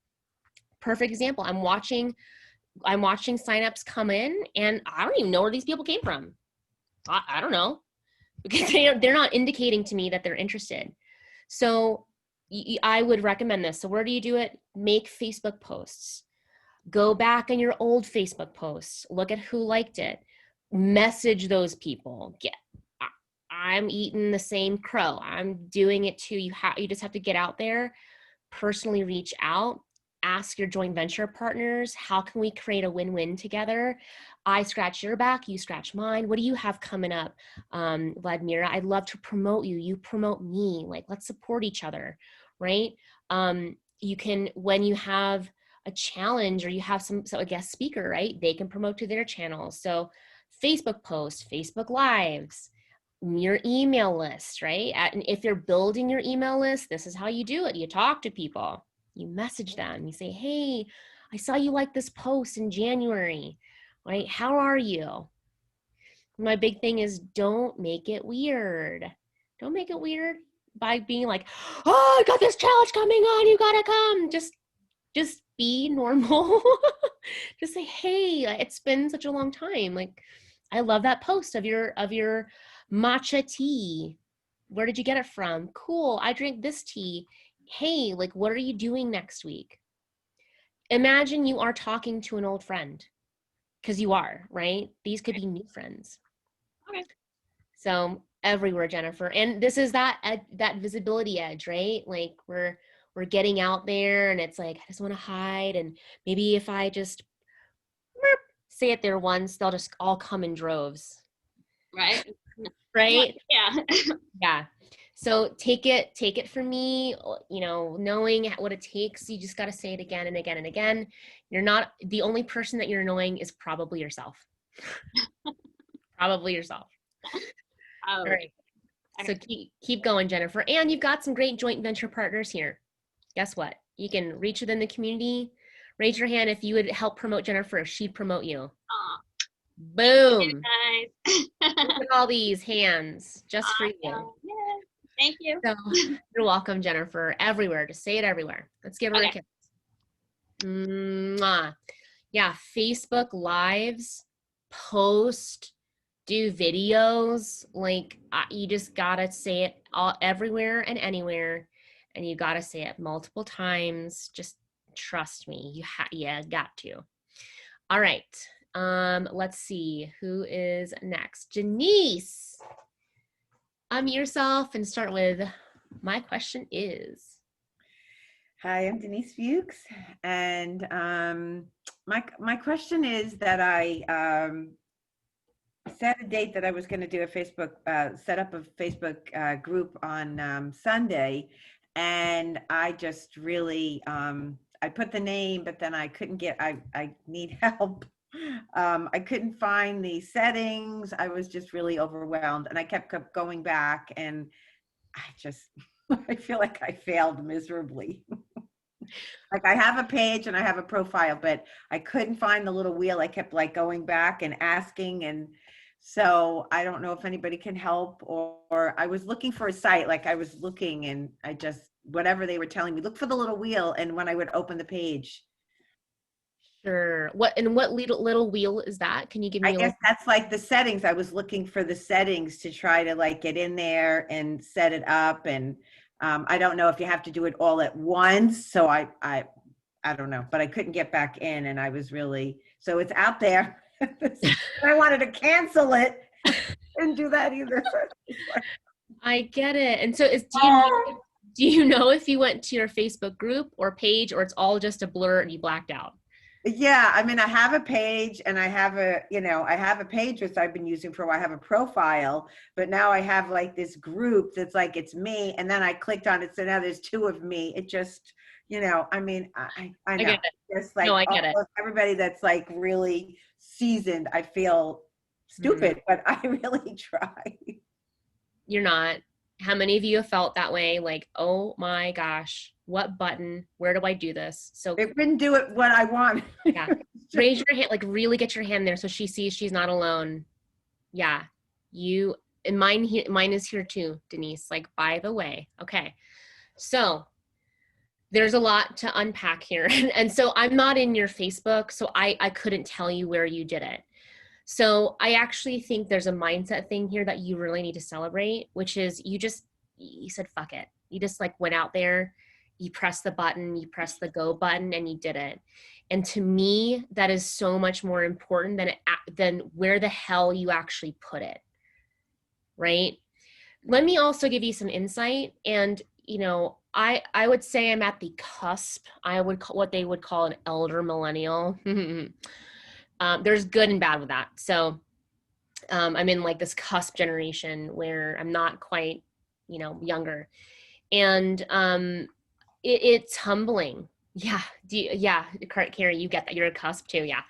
[SPEAKER 1] Perfect example. I'm watching signups come in, and I don't even know where these people came from. I don't know, because they're not indicating to me that they're interested. So I would recommend this. So where do you do it? Make Facebook posts. Go back on your old Facebook posts. Look at who liked it. Message those people. I'm eating the same crow. I'm doing it too. You just have to get out there, personally reach out, ask your joint venture partners, how can we create a win-win together? I scratch your back, you scratch mine. What do you have coming up, Vladimira? I'd love to promote you. You promote me. Like, let's support each other, right? You can, when you have a challenge or you have a guest speaker, right? They can promote to their channels. So Facebook posts, Facebook Lives, your email list, right? And if you're building your email list, this is how you do it. You talk to people, you message them, you say, hey, I saw you like this post in January, right? How are you? My big thing is don't make it weird. Don't make it weird by being like, oh, I got this challenge coming on, you gotta come. Just be normal. Just say, hey, it's been such a long time. Like, I love that post of your matcha tea. Where did you get it from? Cool, I drink this tea. Hey, like, what are you doing next week? Imagine you are talking to an old friend, because you are, right? These could be new friends.
[SPEAKER 7] Okay.
[SPEAKER 1] So everywhere, Jennifer. And this is that visibility edge, right? Like we're getting out there, and it's like, I just want to hide. And maybe if I just say it there once, they'll just all come in droves.
[SPEAKER 7] Right.
[SPEAKER 1] Right?
[SPEAKER 7] Yeah.
[SPEAKER 1] Yeah. So take it from me, knowing what it takes, you just got to say it again and again and again. You're not the only person that you're annoying is probably yourself. Probably yourself.
[SPEAKER 7] Oh,
[SPEAKER 1] All right. So keep going, Jennifer. And you've got some great joint venture partners here. Guess what? You can reach within the community. Raise your hand if you would help promote Jennifer, if she'd promote you. Boom.
[SPEAKER 7] Nice.
[SPEAKER 1] Look at all these hands just for you.
[SPEAKER 7] Yeah. Thank you.
[SPEAKER 1] So you're welcome, Jennifer. Everywhere. Just say it everywhere. Let's give her a kiss. Mwah. Yeah, Facebook Lives, post, do videos. Like, you just gotta say it all everywhere and anywhere, and you gotta say it multiple times. Just trust me. You got to. All right. Let's see who is next. Janice. Unmute yourself and start with, my question is.
[SPEAKER 5] Hi, I'm Denise Fuchs, and my question is that I set a date that I was going to do a Facebook, set up a Facebook group on Sunday, and I just really, I put the name, but then I couldn't get, I need help. I couldn't find the settings. I was just really overwhelmed, and I kept going back, and I feel like I failed miserably. Like, I have a page and I have a profile, but I couldn't find the little wheel. I kept like going back and asking, and so I don't know if anybody can help, or I was looking for a site, like I was looking, and I just, whatever they were telling me, look for the little wheel, and when I would open the page.
[SPEAKER 1] Sure. What little wheel is that? Can you give me
[SPEAKER 5] I guess that's like the settings. I was looking for the settings to try to like get in there and set it up. And I don't know if you have to do it all at once. So I don't know, but I couldn't get back in, and I was really, so it's out there. I wanted to cancel it. Didn't do that either.
[SPEAKER 1] I get it. And so do you know if you went to your Facebook group or page, or it's all just a blur and you blacked out?
[SPEAKER 5] Yeah, I mean, I have a page, and I have a page which I've been using for a while. I have a profile, but now I have like this group that's like, it's me. And then I clicked on it. So now there's 2 of me. It just, I mean, I know.
[SPEAKER 1] Get it.
[SPEAKER 5] Just like,
[SPEAKER 1] no, I get it.
[SPEAKER 5] Everybody that's like really seasoned, I feel stupid, but I really try.
[SPEAKER 1] You're not. How many of you have felt that way? Like, oh my gosh, What button? Where do I do this? So
[SPEAKER 5] It wouldn't do it what I want.
[SPEAKER 1] yeah, raise your hand, like really get your hand there so she sees she's not alone. Yeah, you, and mine is here too, Denise, like, by the way. Okay, so there's a lot to unpack here. And so I'm not in your Facebook, so I couldn't tell you where you did it. So I actually think there's a mindset thing here that you really need to celebrate, which is you said, fuck it. You just like went out there, you pressed the button, you pressed the go button, and you did it. And to me, that is so much more important than where the hell you actually put it, right? Let me also give you some insight. And, you know, I would say I'm at the cusp. What they would call an elder millennial. There's good and bad with that. So I'm in like this cusp generation where I'm not quite, you know, younger. And it's humbling. Yeah. Carrie, you get that. You're a cusp too. Yeah.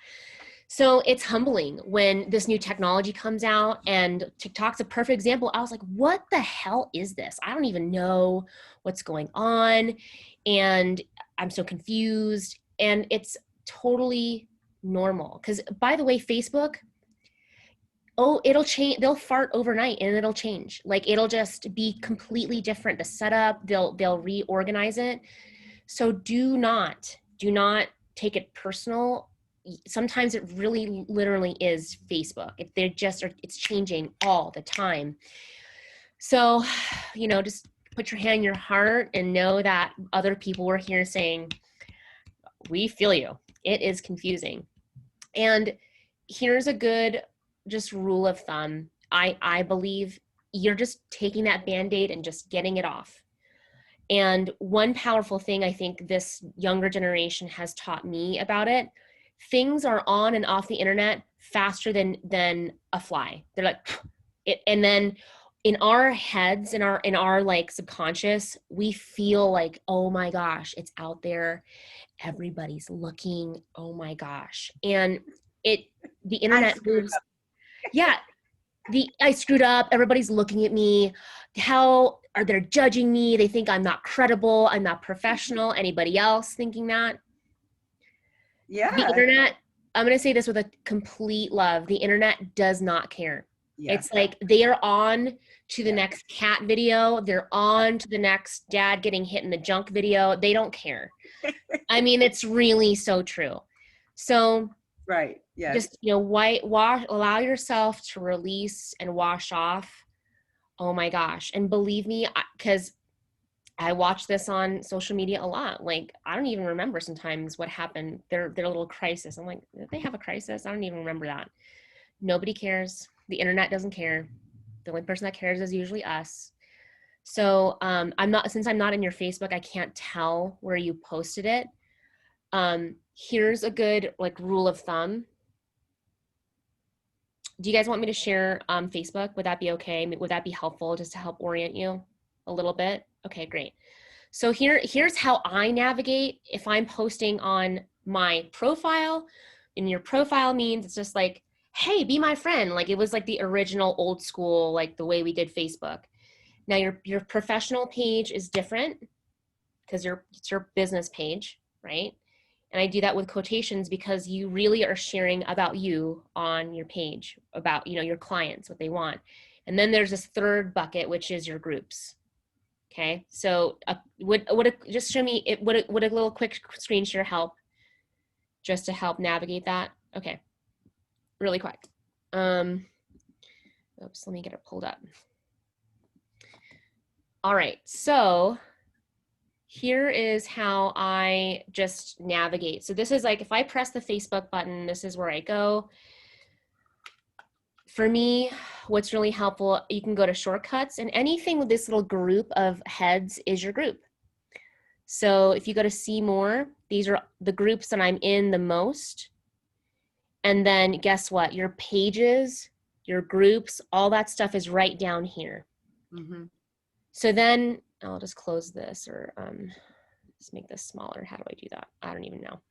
[SPEAKER 1] So it's humbling when this new technology comes out, and TikTok's a perfect example. I was like, what the hell is this? I don't even know what's going on. And I'm so confused. And it's totally normal. Because by the way, Facebook, it'll change. They'll fart overnight and it'll change. Like, it'll just be completely different. The setup, they'll reorganize it. So do not take it personal. Sometimes it really literally is Facebook. It's changing all the time. So, you know, just put your hand in your heart and know that other people were here saying, we feel you. It is confusing. And here's a good just rule of thumb. I believe you're just taking that Band-Aid and just getting it off. And one powerful thing I think this younger generation has taught me about it, things are on and off the internet faster than a fly. They're like it, and then in our heads, in our like subconscious, we feel like, oh my gosh, it's out there, everybody's looking, oh my gosh. And the internet moves. Yeah, I screwed up, everybody's looking at me, how are they judging me? They think I'm not credible, I'm not professional. Anybody else thinking that?
[SPEAKER 5] Yeah.
[SPEAKER 1] The internet, I'm going to say this with a complete love, the internet does not care. Yeah. It's like they are on to the next cat video. They're on to the next dad getting hit in the junk video. They don't care. I mean, it's really so true. So
[SPEAKER 5] right. Yeah.
[SPEAKER 1] Just, you know, allow yourself to release and wash off. Oh my gosh. And believe me, because I watch this on social media a lot. Like, I don't even remember sometimes what happened, their little crisis. I'm like, did they have a crisis? I don't even remember that. Nobody cares. The internet doesn't care. The only person that cares is usually us. So since I'm not in your Facebook, I can't tell where you posted it. Here's a good like rule of thumb. Do you guys want me to share Facebook? Would that be okay? Would that be helpful just to help orient you a little bit? Okay, great. So here's how I navigate if I'm posting on my profile. And your profile means it's just like, hey, be my friend. Like, it was like the original old school, like the way we did Facebook. Now your professional page is different because it's your business page, right? And I do that with quotations because you really are sharing about you on your page, about, you know, your clients, what they want. And then there's this third bucket, which is your groups. Okay, so just show me, would a little quick screen share help just to help navigate that? Okay, really quick. Oops, let me get it pulled up. All right, so here is how I just navigate. So this is like, if I press the Facebook button, this is where I go. For me, what's really helpful, you can go to shortcuts, and anything with this little group of heads is your group. So if you go to see more, these are the groups that I'm in the most. And then guess what? Your pages, your groups, all that stuff is right down here. Mm-hmm. So then I'll just close this, or let's make this smaller. How do I do that? I don't even know.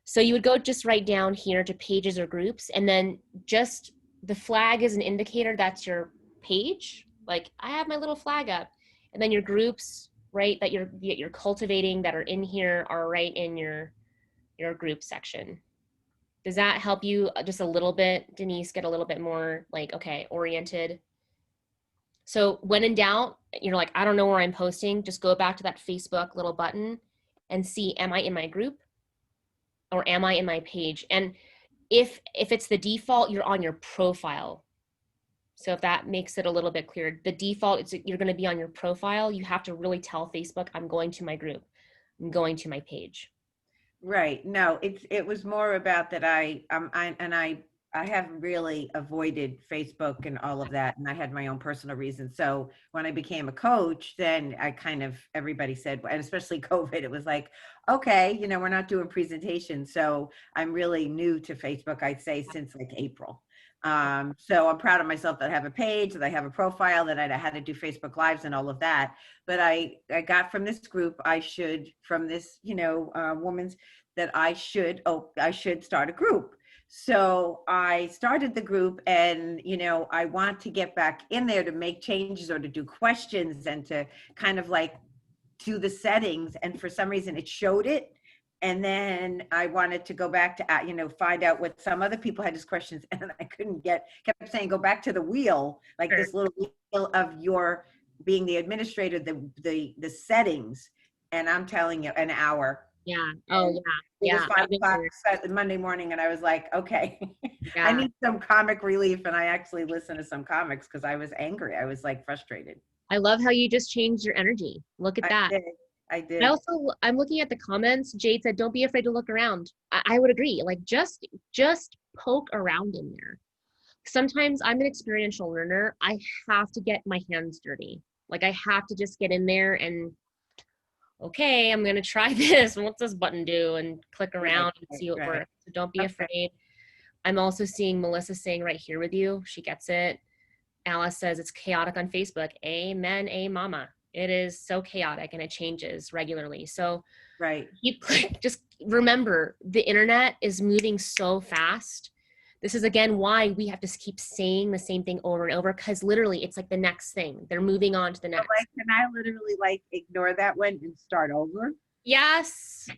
[SPEAKER 1] So you would go just right down here to pages or groups, and then just the flag is an indicator that's your page. Like, I have my little flag up, and then your groups right, that you're cultivating that are in here are right in your group section. Does that help you just a little bit, Denise, get a little bit more like, okay, oriented? So when in doubt, you're like, I don't know where I'm posting, just go back to that Facebook little button and see, am I in my group or am I in my page? And if it's the default, you're on your profile. So if that makes it a little bit clearer, the default, you're going to be on your profile. You have to really tell Facebook, I'm going to my group, I'm going to my page.
[SPEAKER 5] Right. No, it was more about that I have really avoided Facebook and all of that, and I had my own personal reasons. So when I became a coach, then I kind of, everybody said, and especially COVID, it was like, okay, you know, we're not doing presentations. So I'm really new to Facebook, I'd say since like April. So I'm proud of myself that I have a page, that I have a profile, that I had to do Facebook Lives and all of that. But I got from this group, from this, you know, woman's, that I should start a group. So I started the group, and, you know, I want to get back in there to make changes or to do questions and to kind of like do the settings. And for some reason it showed it. And then I wanted to go back to, you know, find out what some other people had as questions, and I kept saying, go back to the wheel, like
[SPEAKER 1] Sure.
[SPEAKER 5] this little wheel of your being the administrator, the settings. And I'm telling you, an hour.
[SPEAKER 1] Yeah. Oh, yeah.
[SPEAKER 5] It was
[SPEAKER 1] Yeah.
[SPEAKER 5] 5 o'clock Monday morning, and I was like, okay,
[SPEAKER 1] Yeah.
[SPEAKER 5] I need some comic relief. And I actually listened to some comics because I was angry. I was like frustrated.
[SPEAKER 1] I love how you just changed your energy. Look at that.
[SPEAKER 5] I did.
[SPEAKER 1] I'm looking at the comments. Jade said, don't be afraid to look around. I would agree. Like just poke around in there. Sometimes I'm an experiential learner. I have to get my hands dirty. Like I have to just get in there and, okay, I'm going to try this. And what's this button do? And click around and see what works. So don't be afraid. I'm also seeing Melissa saying right here with you. She gets it. Alice says it's chaotic on Facebook. Amen, mama. It is so chaotic and it changes regularly. So just remember, the internet is moving so fast. This is again why we have to keep saying the same thing over and over, because literally it's like the next thing. They're moving on to the next.
[SPEAKER 5] Like, can I literally like ignore that one and start over?
[SPEAKER 1] Yes.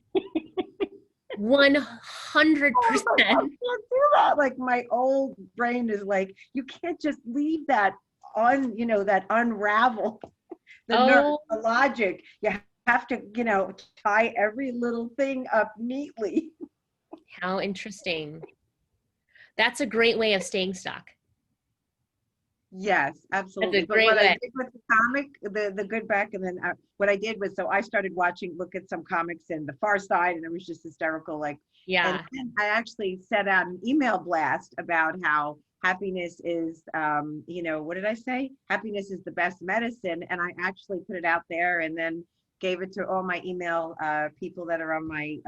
[SPEAKER 1] 100%.
[SPEAKER 5] I can't do that. Like my old brain is like, you can't just leave that that unravel the logic. You have to, you know, tie every little thing up neatly.
[SPEAKER 1] How interesting. That's a great way of staying stuck.
[SPEAKER 5] Yes, absolutely. But what I did with the comic, the good back, and then what I did was, so I started look at some comics in the Far Side, and it was just hysterical. Like,
[SPEAKER 1] yeah.
[SPEAKER 5] And I actually set out an email blast about how happiness is, you know, what did I say? Happiness is the best medicine. And I actually put it out there and then gave it to all my email people that are on my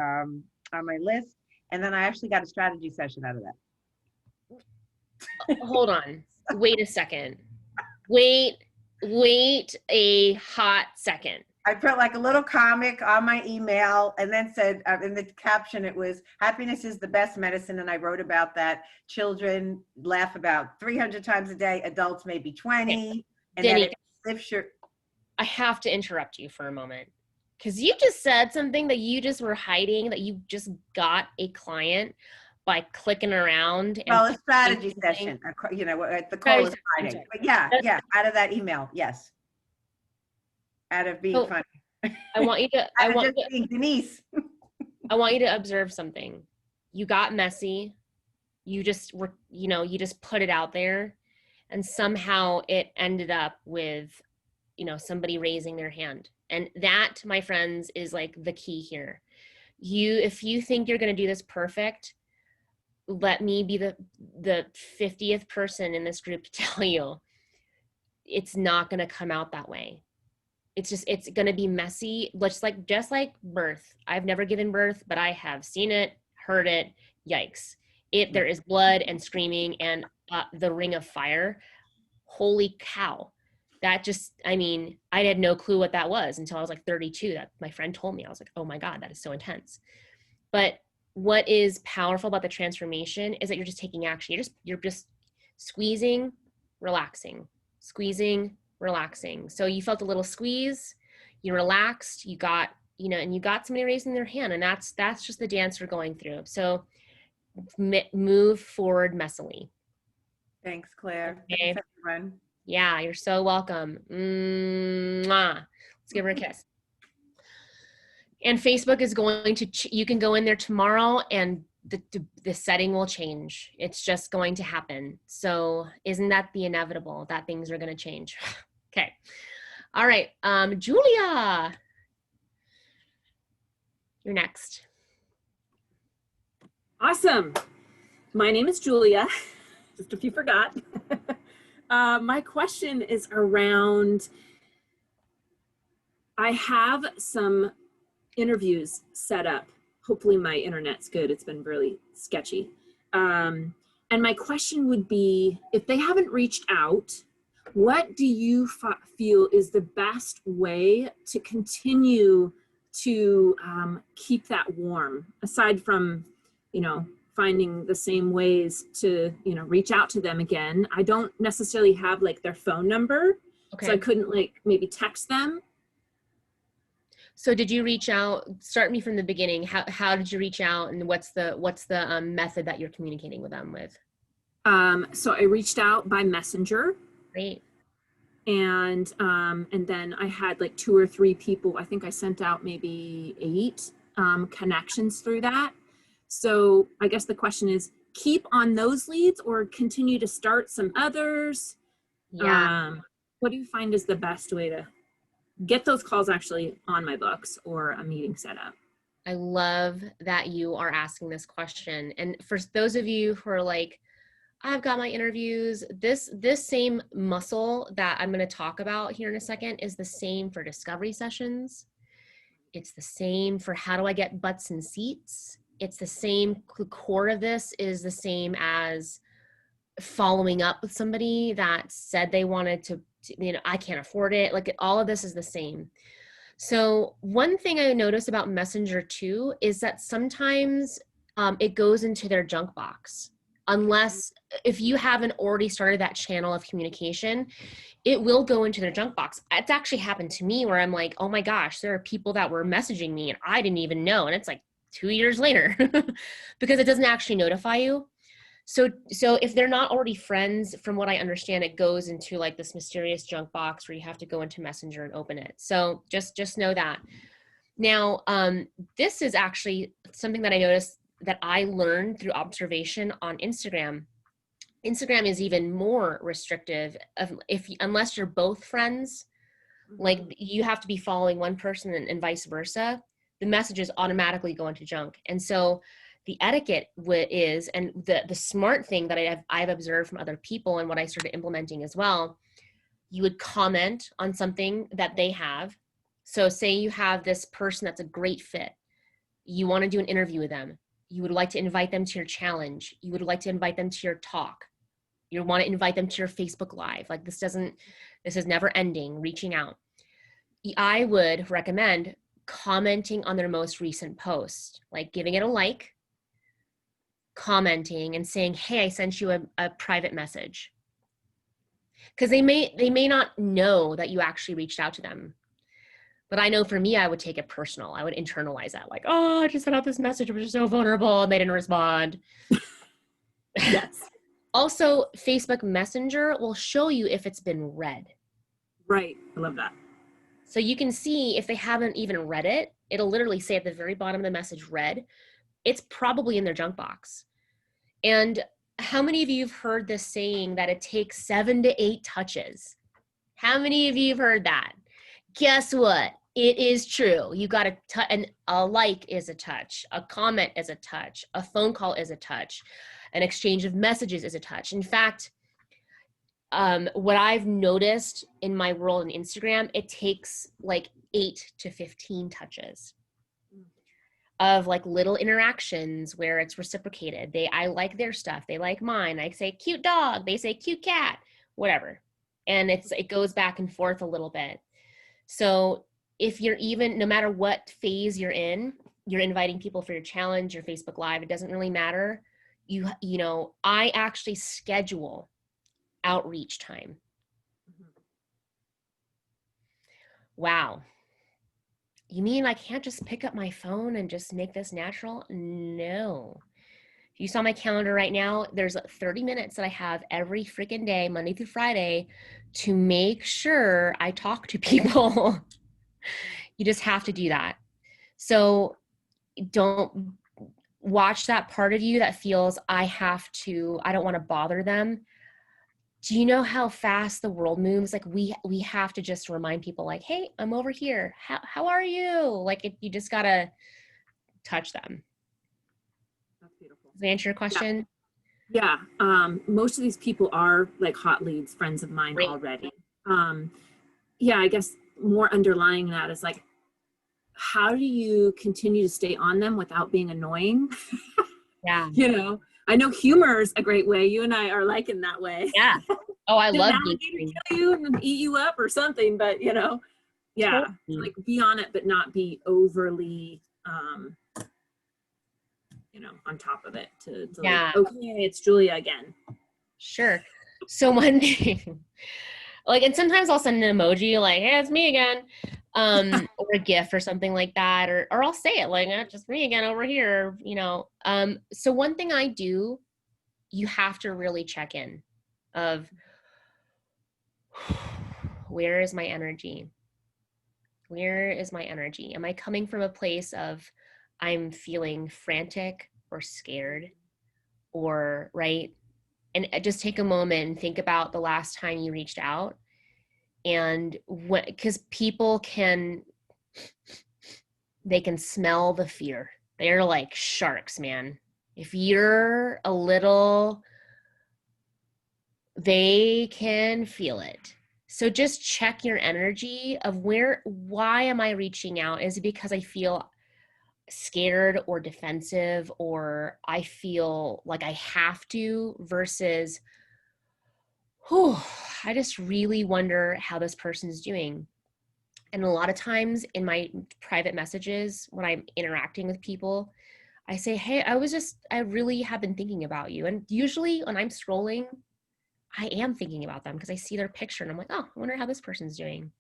[SPEAKER 5] list. And then I actually got a strategy session out of that.
[SPEAKER 1] Hold on. Wait a second. Wait a hot second.
[SPEAKER 5] I put like a little comic on my email and then said in the caption, it was happiness is the best medicine. And I wrote about that. Children laugh about 300 times a day. Adults maybe 20. And
[SPEAKER 1] Denny,
[SPEAKER 5] then it lifts your...
[SPEAKER 1] I have to interrupt you for a moment, because you just said something that you just were hiding, that you just got a client by clicking around.
[SPEAKER 5] Well, a strategy session, you know, the call is Friday. But yeah, out of that email, yes. Out of being funny.
[SPEAKER 1] I want you to,
[SPEAKER 5] being Denise.
[SPEAKER 1] I want you to observe something. You got messy. You just were, you know, you just put it out there, and somehow it ended up with, you know, somebody raising their hand. And that, my friends, is like the key here. If you think you're going to do this perfect, let me be the 50th person in this group to tell you it's not going to come out that way. It's going to be messy, just like birth. I've never given birth, but I have seen it, heard it. Yikes. There is blood and screaming and the ring of fire. Holy cow. That just, I mean, I had no clue what that was until I was like 32. That my friend told me. I was like, oh my God, that is so intense. But what is powerful about the transformation is that you're just taking action. You're just squeezing, relaxing, squeezing, relaxing. So you felt a little squeeze, you relaxed, you got, and you got somebody raising their hand, and that's just the dance we're going through. So move forward messily.
[SPEAKER 5] Thanks, Claire.
[SPEAKER 1] Okay.
[SPEAKER 5] Thanks, everyone.
[SPEAKER 1] Yeah, you're so welcome. Mwah. Let's give her a kiss. And Facebook is going to, you can go in there tomorrow and the setting will change. It's just going to happen. So isn't that the inevitable that things are going to change? Okay. All right. Julia, you're next.
[SPEAKER 2] Awesome. My name is Julia, just if you forgot. My question is around, I have some interviews set up. Hopefully my internet's good. It's been really sketchy. And my question would be, if they haven't reached out, what do you feel is the best way to continue to keep that warm, aside from, finding the same ways to, reach out to them again? I don't necessarily have like their phone number,
[SPEAKER 1] Okay.
[SPEAKER 2] so I couldn't like maybe text them.
[SPEAKER 1] So did you reach out? Start me from the beginning. How did you reach out, and what's the method that you're communicating with them with?
[SPEAKER 2] So I reached out by Messenger.
[SPEAKER 1] Great.
[SPEAKER 2] And then I had like 2 or 3 people. I think I sent out maybe 8 connections through that. So I guess the question is, keep on those leads or continue to start some others?
[SPEAKER 1] Yeah.
[SPEAKER 2] What do you find is the best way to get those calls actually on my books or a meeting set up?
[SPEAKER 1] I love that you are asking this question. And for those of you who are like, I've got my interviews, this same muscle that I'm going to talk about here in a second is the same for discovery sessions. It's the same for how do I get butts in seats. It's the same, the core of this is the same as following up with somebody that said they wanted to, I can't afford it. Like all of this is the same. So one thing I notice about Messenger too is that sometimes it goes into their junk box. Unless, if you haven't already started that channel of communication, it will go into their junk box. It's actually happened to me where I'm like, oh my gosh, there are people that were messaging me and I didn't even know. And it's like 2 years later because it doesn't actually notify you. So if they're not already friends, from what I understand, it goes into like this mysterious junk box where you have to go into Messenger and open it. So just know that. Now, this is actually something that I noticed that I learned through observation on Instagram. Instagram is even more restrictive unless you're both friends, like you have to be following one person and vice versa, the messages automatically go into junk. And so the etiquette is, and the smart thing that I've observed from other people and what I started implementing as well, you would comment on something that they have. So say you have this person that's a great fit. You want to do an interview with them. You would like to invite them to your challenge. You would like to invite them to your talk. You want to invite them to your Facebook Live. Like this is never ending, reaching out. I would recommend commenting on their most recent post, like giving it a like, commenting and saying, hey, I sent you a private message. Because they may not know that you actually reached out to them. But I know for me, I would take it personal. I would internalize that, like, oh, I just sent out this message, which is so vulnerable, and they didn't respond.
[SPEAKER 2] Yes.
[SPEAKER 1] Also, Facebook Messenger will show you if it's been read.
[SPEAKER 2] Right. I love that.
[SPEAKER 1] So you can see if they haven't even read it, it'll literally say at the very bottom of the message, read. It's probably in their junk box. And how many of you have heard this saying that it takes 7 to 8 touches? How many of you have heard that? Guess what? It is true. You got to and a like is a touch, a comment is a touch, a phone call is a touch, an exchange of messages is a touch. In fact, what I've noticed in my world on Instagram, it takes like 8 to 15 touches of like little interactions where it's reciprocated. I like their stuff, they like mine. I say cute dog, they say cute cat, whatever. And it goes back and forth a little bit. So if you're no matter what phase you're inviting people for your challenge, your Facebook Live, it doesn't really matter. I actually schedule outreach time. Wow. you mean I can't just pick up my phone and just make this natural? No. If you saw my calendar right now, there's 30 minutes that I have every freaking day, Monday through Friday, to make sure I talk to people. You just have to do that. So don't watch that part of you that feels I don't want to bother them. Do you know how fast the world moves? Like we have to just remind people like, hey, I'm over here. How are you? Like you just gotta touch them.
[SPEAKER 2] That's beautiful.
[SPEAKER 1] Does that answer your question?
[SPEAKER 2] Yeah. Most of these people are like hot leads, friends of mine
[SPEAKER 1] Great.
[SPEAKER 2] already. Yeah, I guess more underlying that is like, how do you continue to stay on them without being annoying?
[SPEAKER 1] Yeah.
[SPEAKER 2] You know, I know humor is a great way. You and I are like in that way.
[SPEAKER 1] Yeah. Oh, I
[SPEAKER 2] Did
[SPEAKER 1] love
[SPEAKER 2] an alligator
[SPEAKER 1] being
[SPEAKER 2] kill you and eat you up or something, but you know, yeah,
[SPEAKER 1] totally.
[SPEAKER 2] like be on it, but not be overly, you know, on top of it to
[SPEAKER 1] Yeah.
[SPEAKER 2] like, okay, it's Julia again.
[SPEAKER 1] Sure. So one thing, like, and sometimes I'll send an emoji like, hey, it's me again. Or a GIF or something like that, or I'll say it like, just me again over here, you know. So one thing I do, you have to really check in of where is my energy? Where is my energy? Am I coming from a place of I'm feeling frantic or scared or right? And just take a moment and think about the last time you reached out. And when, because people they can smell the fear. They're like sharks, man. If you're a little, they can feel it. So just check your energy of why am I reaching out? Is it because I feel scared or defensive, or I feel like I have to, versus, I just really wonder how this person's doing. And a lot of times in my private messages, when I'm interacting with people, I say, hey, I really have been thinking about you. And usually when I'm scrolling, I am thinking about them because I see their picture and I'm like, oh, I wonder how this person's doing.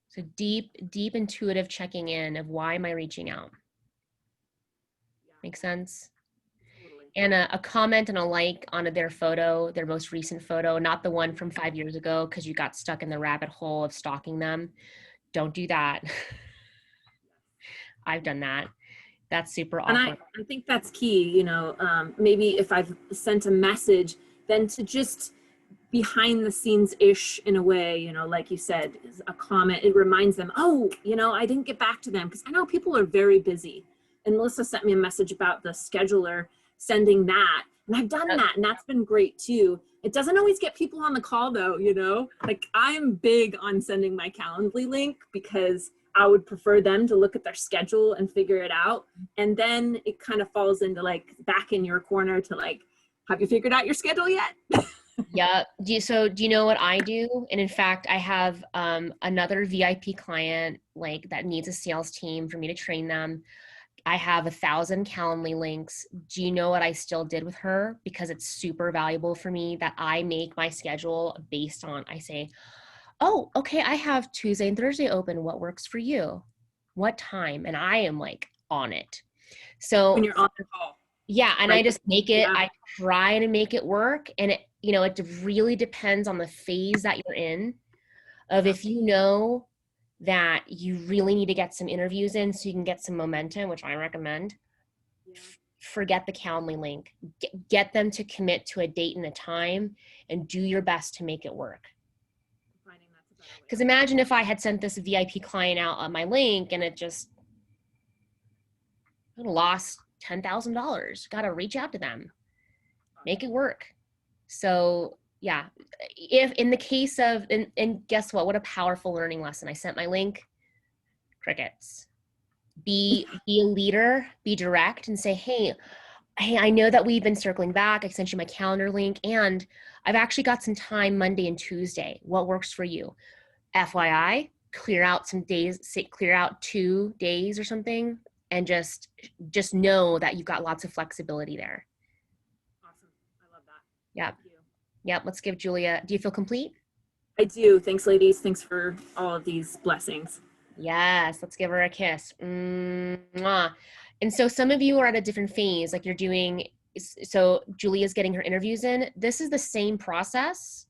[SPEAKER 1] So deep intuitive checking in of why am I reaching out? Make sense? And a comment and a like on their photo, their most recent photo, not the one from 5 years ago because you got stuck in the rabbit hole of stalking them. Don't do that. I've done that. That's super awkward.
[SPEAKER 2] And I think that's key, you know, maybe if I've sent a message, then to just behind the scenes-ish in a way, you know, like you said, a comment, it reminds them, oh, you know, I didn't get back to them because I know people are very busy. And Melissa sent me a message about the scheduler sending that. And I've done that and that's been great too. It doesn't always get people on the call though, you know, like I'm big on sending my Calendly link because I would prefer them to look at their schedule and figure it out. And then it kind of falls into like back in your corner to like, have you figured out your schedule yet?
[SPEAKER 1] Yeah. Do you know what I do? And in fact, I have another VIP client like that needs a sales team for me to train them. I have 1,000 Calendly links. Do you know what I still did with her? Because it's super valuable for me that I make my schedule based on, I say, oh, okay, I have Tuesday and Thursday open. What works for you? What time? And I am like on it. So
[SPEAKER 2] When you're on the call.
[SPEAKER 1] yeah, and
[SPEAKER 2] right?
[SPEAKER 1] I just make it,
[SPEAKER 2] Yeah.
[SPEAKER 1] I try to make it work. And it, you know, it really depends on the phase that you're in of if you know that you really need to get some interviews in so you can get some momentum, which I recommend, forget the Calendly link. Get them to commit to a date and a time and do your best to make it work. Because imagine if I had sent this VIP client out on my link and it just lost $10,000. Got to reach out to them, make it work. So yeah, if in the case of, and guess what a powerful learning lesson. I sent my link, crickets. Be a leader, be direct and say, hey, I know that we've been circling back. I sent you my calendar link and I've actually got some time Monday and Tuesday. What works for you? FYI, clear out some days, clear out 2 days or something, and just know that you've got lots of flexibility there.
[SPEAKER 2] Awesome. I love that.
[SPEAKER 1] Yep. Yep. Let's give Julia, do you feel complete?
[SPEAKER 2] I do. Thanks, ladies. Thanks for all of these blessings.
[SPEAKER 1] Yes, let's give her a kiss. Mwah. And so some of you are at a different phase, like you're doing, so Julia's getting her interviews in. This is the same process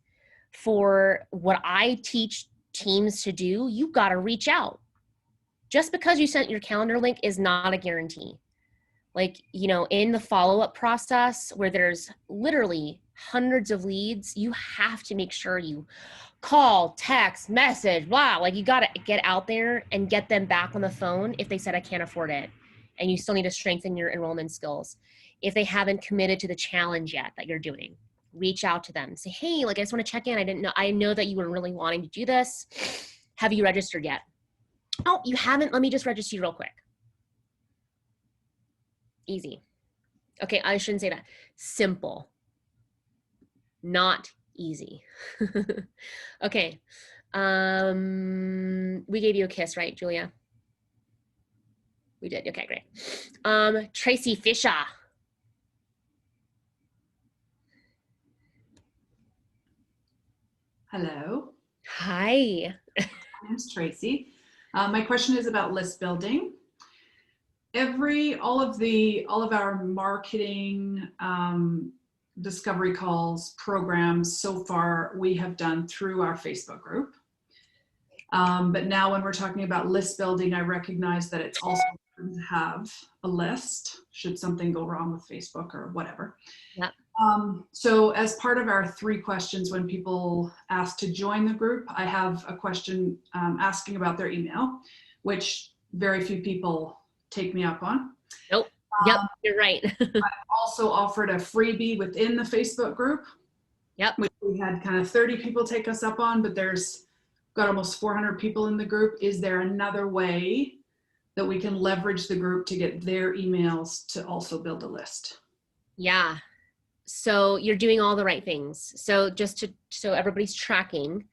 [SPEAKER 1] for what I teach teams to do. You got to reach out. Just because you sent your calendar link is not a guarantee. Like, you know, in the follow-up process where there's literally hundreds of leads, you have to make sure you call, text, message, blah, like you got to get out there and get them back on the phone if they said, I can't afford it. And you still need to strengthen your enrollment skills. If they haven't committed to the challenge yet that you're doing, reach out to them. Say, hey, like, I just want to check in. I know that you were really wanting to do this. Have you registered yet? Oh, you haven't? Let me just register you real quick. Easy. Okay, I shouldn't say that. Simple. Not easy. Okay. We gave you a kiss, right, Julia? We did. Okay, great. Tracy Fisher.
[SPEAKER 8] Hello.
[SPEAKER 1] Hi.
[SPEAKER 8] My name's Tracy. My question is about list building. All of our marketing discovery calls, programs so far we have done through our Facebook group. But now when we're talking about list building, I recognize that it's also important to have a list should something go wrong with Facebook or whatever.
[SPEAKER 1] Yep.
[SPEAKER 8] So as part of our 3 questions when people ask to join the group, I have a question asking about their email, which very few people take me up on.
[SPEAKER 1] Nope. Yep, you're right.
[SPEAKER 8] I've also offered a freebie within the Facebook group.
[SPEAKER 1] Yep.
[SPEAKER 8] Which we had kind of 30 people take us up on, but there's got almost 400 people in the group. Is there another way that we can leverage the group to get their emails to also build a list?
[SPEAKER 1] Yeah. So you're doing all the right things. So so everybody's tracking,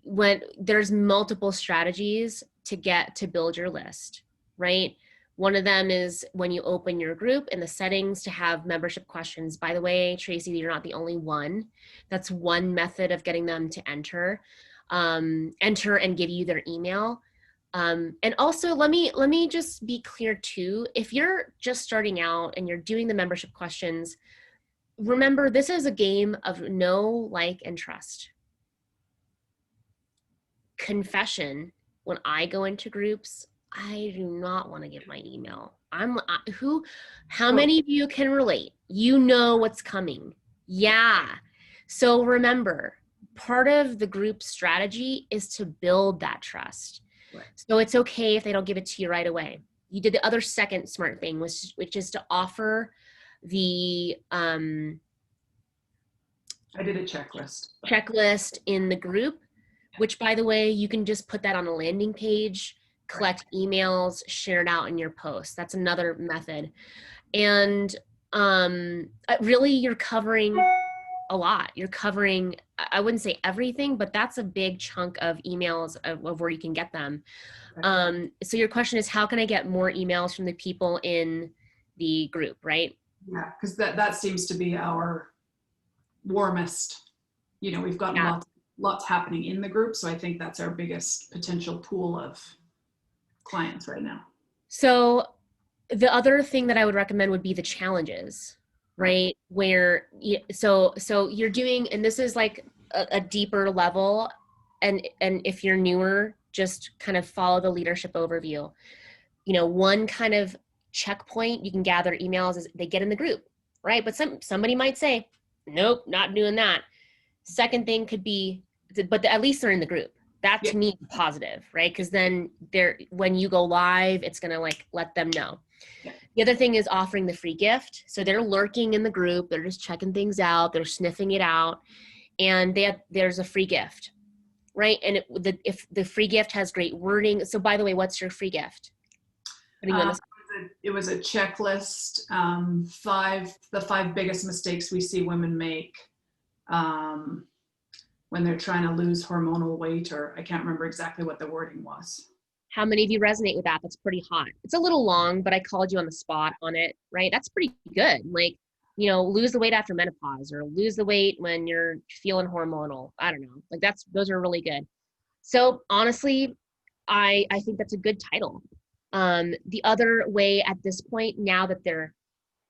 [SPEAKER 1] when there's multiple strategies to build your list, right? One of them is when you open your group in the settings to have membership questions. By the way, Tracy, you're not the only one. That's one method of getting them to enter and give you their email. And also let me just be clear too. If you're just starting out and you're doing the membership questions, remember this is a game of know, like, and trust. Confession, when I go into groups, I do not want to give my email. How many of you can relate? You know what's coming. Yeah. So remember, part of the group strategy is to build that trust.
[SPEAKER 8] Right.
[SPEAKER 1] So it's okay if they don't give it to you right away. You did the other second smart thing, which is to offer the
[SPEAKER 8] I did a
[SPEAKER 1] checklist in the group, which, by the way, you can just put that on a landing page, collect emails, share it out in your post. That's another method. And really, you're covering a lot. You're covering, I wouldn't say everything, but that's a big chunk of emails of where you can get them. So your question is, how can I get more emails from the people in the group, right?
[SPEAKER 8] Yeah, because that seems to be our warmest. You know, we've gotten lots happening in the group, so I think that's our biggest potential pool of clients right now.
[SPEAKER 1] So the other thing that I would recommend would be the challenges, right? Where so you're doing, and this is like a deeper level, and if you're newer, just kind of follow the leadership overview. You know, one kind of checkpoint you can gather emails is they get in the group, right? But somebody might say, nope, not doing that. Second thing could be, but at least they're in the group. That to me is positive, right? Because then when you go live, it's gonna like let them know.
[SPEAKER 8] Yeah.
[SPEAKER 1] The other thing is offering the free gift. So they're lurking in the group, they're just checking things out, they're sniffing it out, and there's a free gift, right? And if the free gift has great wording. So by the way, what's your free gift?
[SPEAKER 8] It was a checklist, the 5 biggest mistakes we see women make when they're trying to lose hormonal weight, or I can't remember exactly what the wording was.
[SPEAKER 1] How many of you resonate with that? That's pretty hot. It's a little long, but I called you on the spot on it, right? That's pretty good. Like, lose the weight after menopause, or lose the weight when you're feeling hormonal. I don't know. Like those are really good. So honestly, I think that's a good title. The other way at this point, now that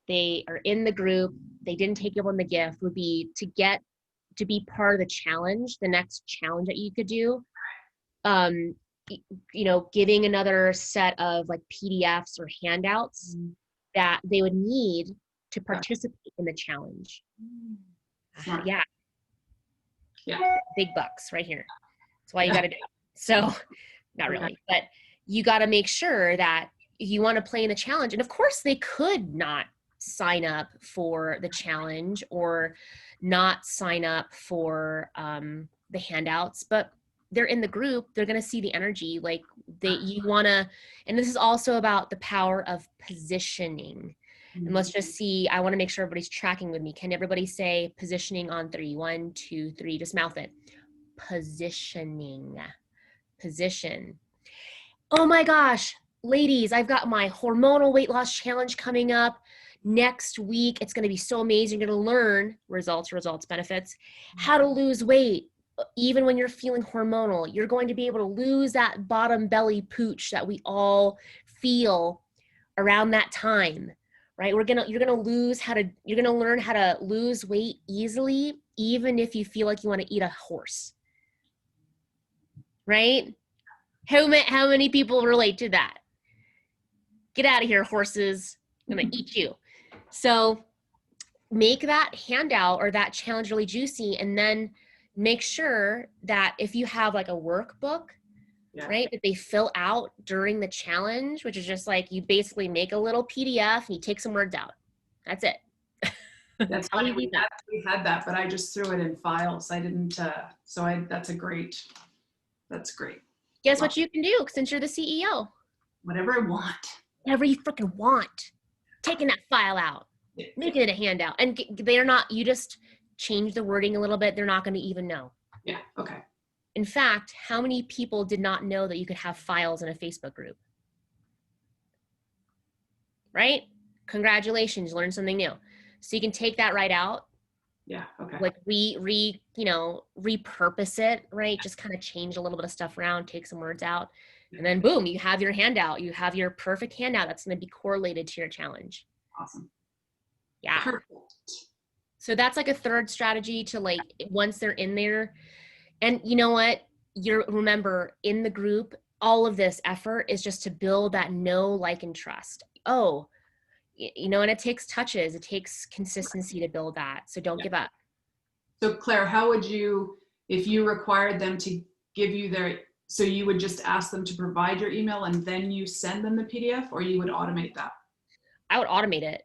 [SPEAKER 1] they are in the group, they didn't take up on the gift, would be to be part of the challenge, the next challenge that you could do. Giving another set of like PDFs or handouts that they would need to participate in the challenge. Yeah. Big bucks right here. That's why you got to do it. So not really, but you got to make sure that you want to play in the challenge. And of course they could not sign up for the challenge or not sign up for the handouts, but they're in the group, they're going to see the energy. Like you want to, and this is also about the power of positioning. And let's just see, I want to make sure everybody's tracking with me. Can everybody say positioning on 3? 1, 2, 3, just mouth it. Positioning. Position. Oh my gosh, ladies, I've got my hormonal weight loss challenge coming up next week. It's going to be so amazing. You're going to learn results, benefits, how to lose weight. Even when you're feeling hormonal, you're going to be able to lose that bottom belly pooch that we all feel around that time, right? You're going to learn how to lose weight easily, even if you feel like you want to eat a horse, right? How many people relate to that? Get out of here, horses. I'm going to eat you. So make that handout or that challenge really juicy, and then make sure that if you have like a workbook, right, that they fill out during the challenge, which is just like you basically make a little PDF and you take some words out. That's it.
[SPEAKER 8] That's funny. We had that, but I just threw it in files. I didn't, that's great.
[SPEAKER 1] Guess what you can do since you're the CEO?
[SPEAKER 8] Whatever I want.
[SPEAKER 1] Whatever you freaking want. Taking that file out, making it a handout. And they're not, you just change the wording a little bit, they're not going to even know.
[SPEAKER 8] Yeah, okay.
[SPEAKER 1] In fact, how many people did not know that you could have files in a Facebook group? Right? Congratulations, learn something new. So you can take that right out.
[SPEAKER 8] Yeah, okay.
[SPEAKER 1] Like repurpose it, right? Just kind of change a little bit of stuff around, take some words out, and then boom, you have your handout. You have your perfect handout that's going to be correlated to your challenge.
[SPEAKER 8] Awesome.
[SPEAKER 1] Yeah.
[SPEAKER 8] Perfect.
[SPEAKER 1] So that's like a third strategy to like, once they're in there, and you know what, remember in the group, all of this effort is just to build that know, like, and trust. And it takes touches, it takes consistency to build that. So don't give up.
[SPEAKER 8] So Claire, how would you, if you required them to give you so you would just ask them to provide your email and then you send them the PDF, or you would automate that? I
[SPEAKER 1] would automate it.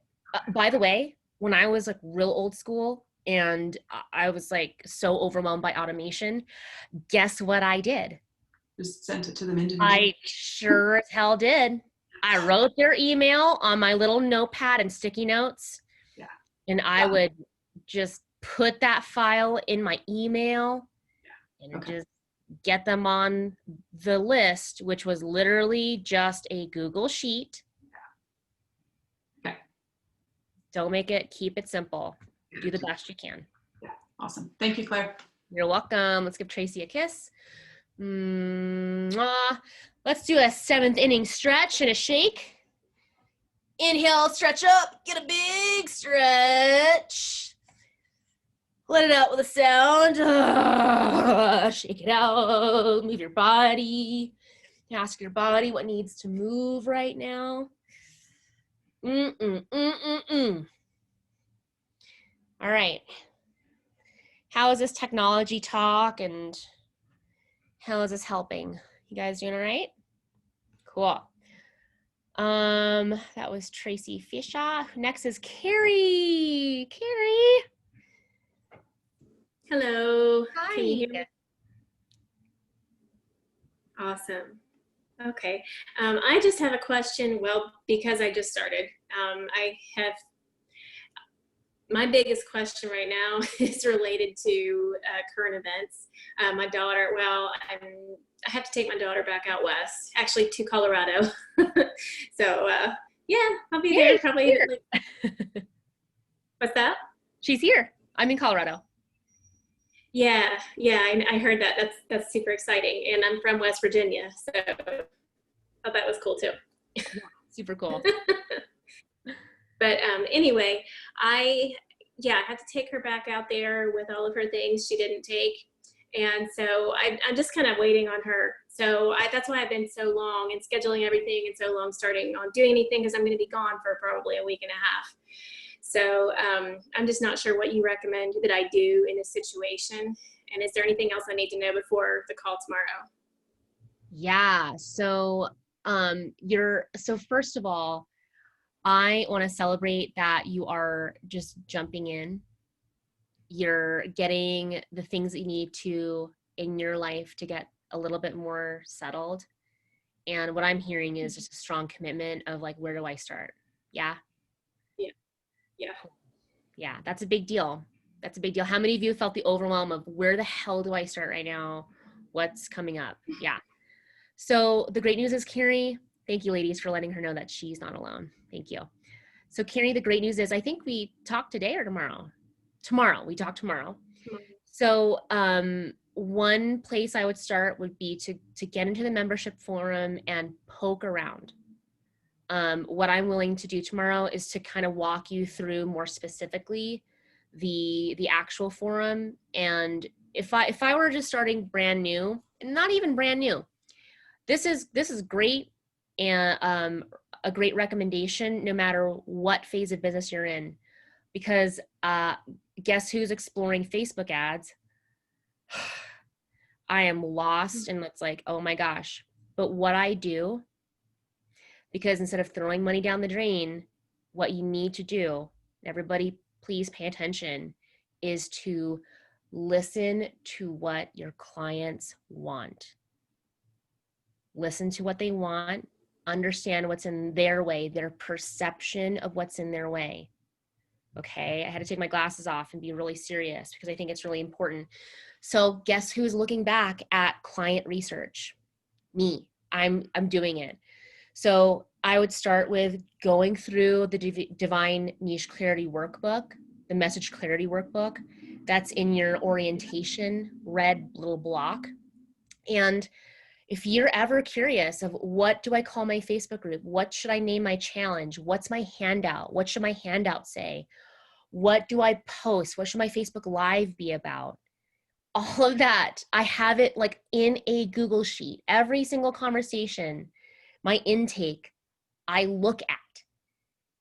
[SPEAKER 1] By the way, when I was like real old school and I was like so overwhelmed by automation, guess what I did?
[SPEAKER 8] Just sent it to them individually.
[SPEAKER 1] I sure as hell did. I wrote their email on my little notepad and sticky notes.
[SPEAKER 8] Yeah.
[SPEAKER 1] And I would just put that file in my email and just get them on the list, which was literally just a Google sheet.
[SPEAKER 8] Okay.
[SPEAKER 1] Don't make it, keep it simple. Do the best you can.
[SPEAKER 8] Yeah, awesome. Thank you, Claire.
[SPEAKER 1] You're welcome. Let's give Tracy a kiss. Let's do a 7th inning stretch and a shake. Inhale, stretch up, get a big stretch. Let it out with a sound. Shake it out, move your body. Ask your body what needs to move right now. All right. How is this technology talk and how is this helping? You guys doing all right? Cool. That was Tracy Fisher. Next is Carrie. Carrie.
[SPEAKER 9] Hello.
[SPEAKER 1] Hi.
[SPEAKER 9] Can you hear me? Awesome. Okay. I just have a question. Well, because I just started, my biggest question right now is related to current events. My daughter, I have to take my daughter back out west, actually to Colorado. So yeah, I'll be there probably. What's that?
[SPEAKER 1] She's here. I'm in Colorado.
[SPEAKER 9] Yeah, I heard that. That's super exciting. And I'm from West Virginia, so I thought that was cool too.
[SPEAKER 1] Super cool.
[SPEAKER 9] But anyway, I had to take her back out there with all of her things she didn't take. And so I'm just kind of waiting on her. So that's why I've been so long and scheduling everything and so long starting on doing anything, because I'm going to be gone for probably a week and a half. So I'm just not sure what you recommend that I do in this situation. And is there anything else I need to know before the call tomorrow?
[SPEAKER 1] Yeah. So so first of all, I want to celebrate that you are just jumping in. You're getting the things that you need to in your life to get a little bit more settled. And what I'm hearing is just a strong commitment of like, where do I start? Yeah. Yeah, that's a big deal. That's a big deal. How many of you felt the overwhelm of where the hell do I start right now? What's coming up? Yeah. So the great news is, Carrie, thank you ladies for letting her know that she's not alone. Thank you. So Carrie, the great news is I think we talk today or tomorrow. We talk tomorrow. So one place I would start would be to get into the membership forum and poke around. What I'm willing to do tomorrow is to kind of walk you through more specifically the actual forum. And if I were just starting brand new, not even brand new, this is great and a great recommendation no matter what phase of business you're in, because guess who's exploring Facebook ads? I am lost, and it's like, oh my gosh. But what I do, because instead of throwing money down the drain, what you need to do, everybody please pay attention, is to listen to what your clients want. Listen to what they want, understand what's in their way, their perception of what's in their way. Okay, I had to take my glasses off and be really serious because I think it's really important. So guess who's looking back at client research? Me. I'm doing it. So I would start with going through the Divine Niche Clarity Workbook, the Message Clarity Workbook. That's in your orientation red little block. And if you're ever curious of what do I call my Facebook group? What should I name my challenge? What's my handout? What should my handout say? What do I post? What should my Facebook Live be about? All of that, I have it like in a Google sheet. Every single conversation, my intake, I look at.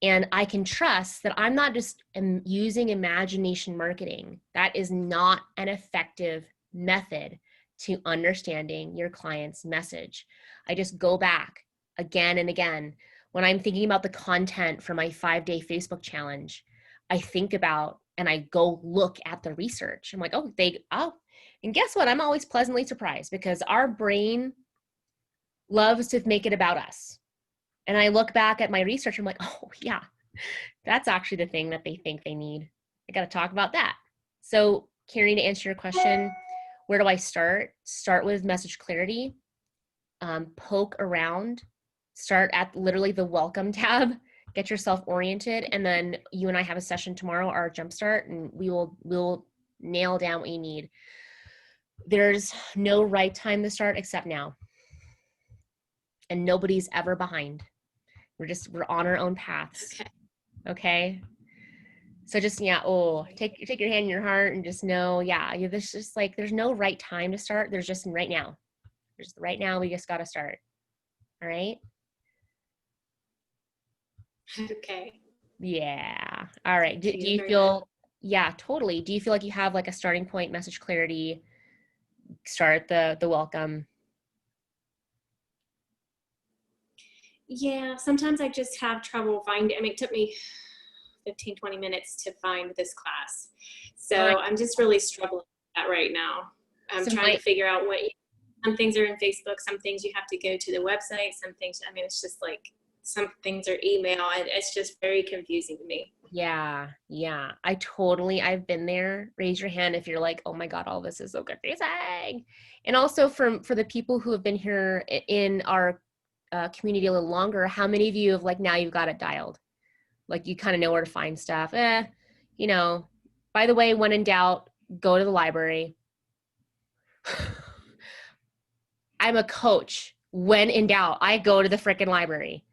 [SPEAKER 1] And I can trust that I'm not just using imagination marketing. That is not an effective method to understanding your client's message. I just go back again and again. When I'm thinking about the content for my 5-day Facebook challenge, I think about and I go look at the research. I'm like, and guess what? I'm always pleasantly surprised because our brain loves to make it about us. And I look back at my research, I'm like, oh yeah, that's actually the thing that they think they need. I got to talk about that. So Carrie, to answer your question, where do I start? Start with message clarity, poke around, start at literally the welcome tab, get yourself oriented. And then you and I have a session tomorrow, our jumpstart, and we'll nail down what you need. There's no right time to start except now. And nobody's ever behind. We're on our own paths. Okay. So just, take your hand in your heart and just know, there's just like, there's no right time to start. There's just right now. There's right now, we just got to start. All right.
[SPEAKER 9] Okay.
[SPEAKER 1] Yeah. All right. Do you feel, totally. Do you feel like you have like a starting point, message clarity, start the welcome?
[SPEAKER 9] Yeah, sometimes I just have trouble finding. I mean, it took me 15, 20 minutes to find this class. So I'm just really struggling with that right now. I'm trying to figure out some things are in Facebook, some things you have to go to the website, some things, I mean, it's just like some things are email. It's just very confusing to me.
[SPEAKER 1] Yeah. I've been there. Raise your hand if you're like, oh my God, all this is so confusing. And also for the people who have been here in our community a little longer, how many of you have like now you've got it dialed? Like you kind of know where to find stuff. you know, by the way, when in doubt, go to the library. I'm a coach. When in doubt, I go to the freaking library.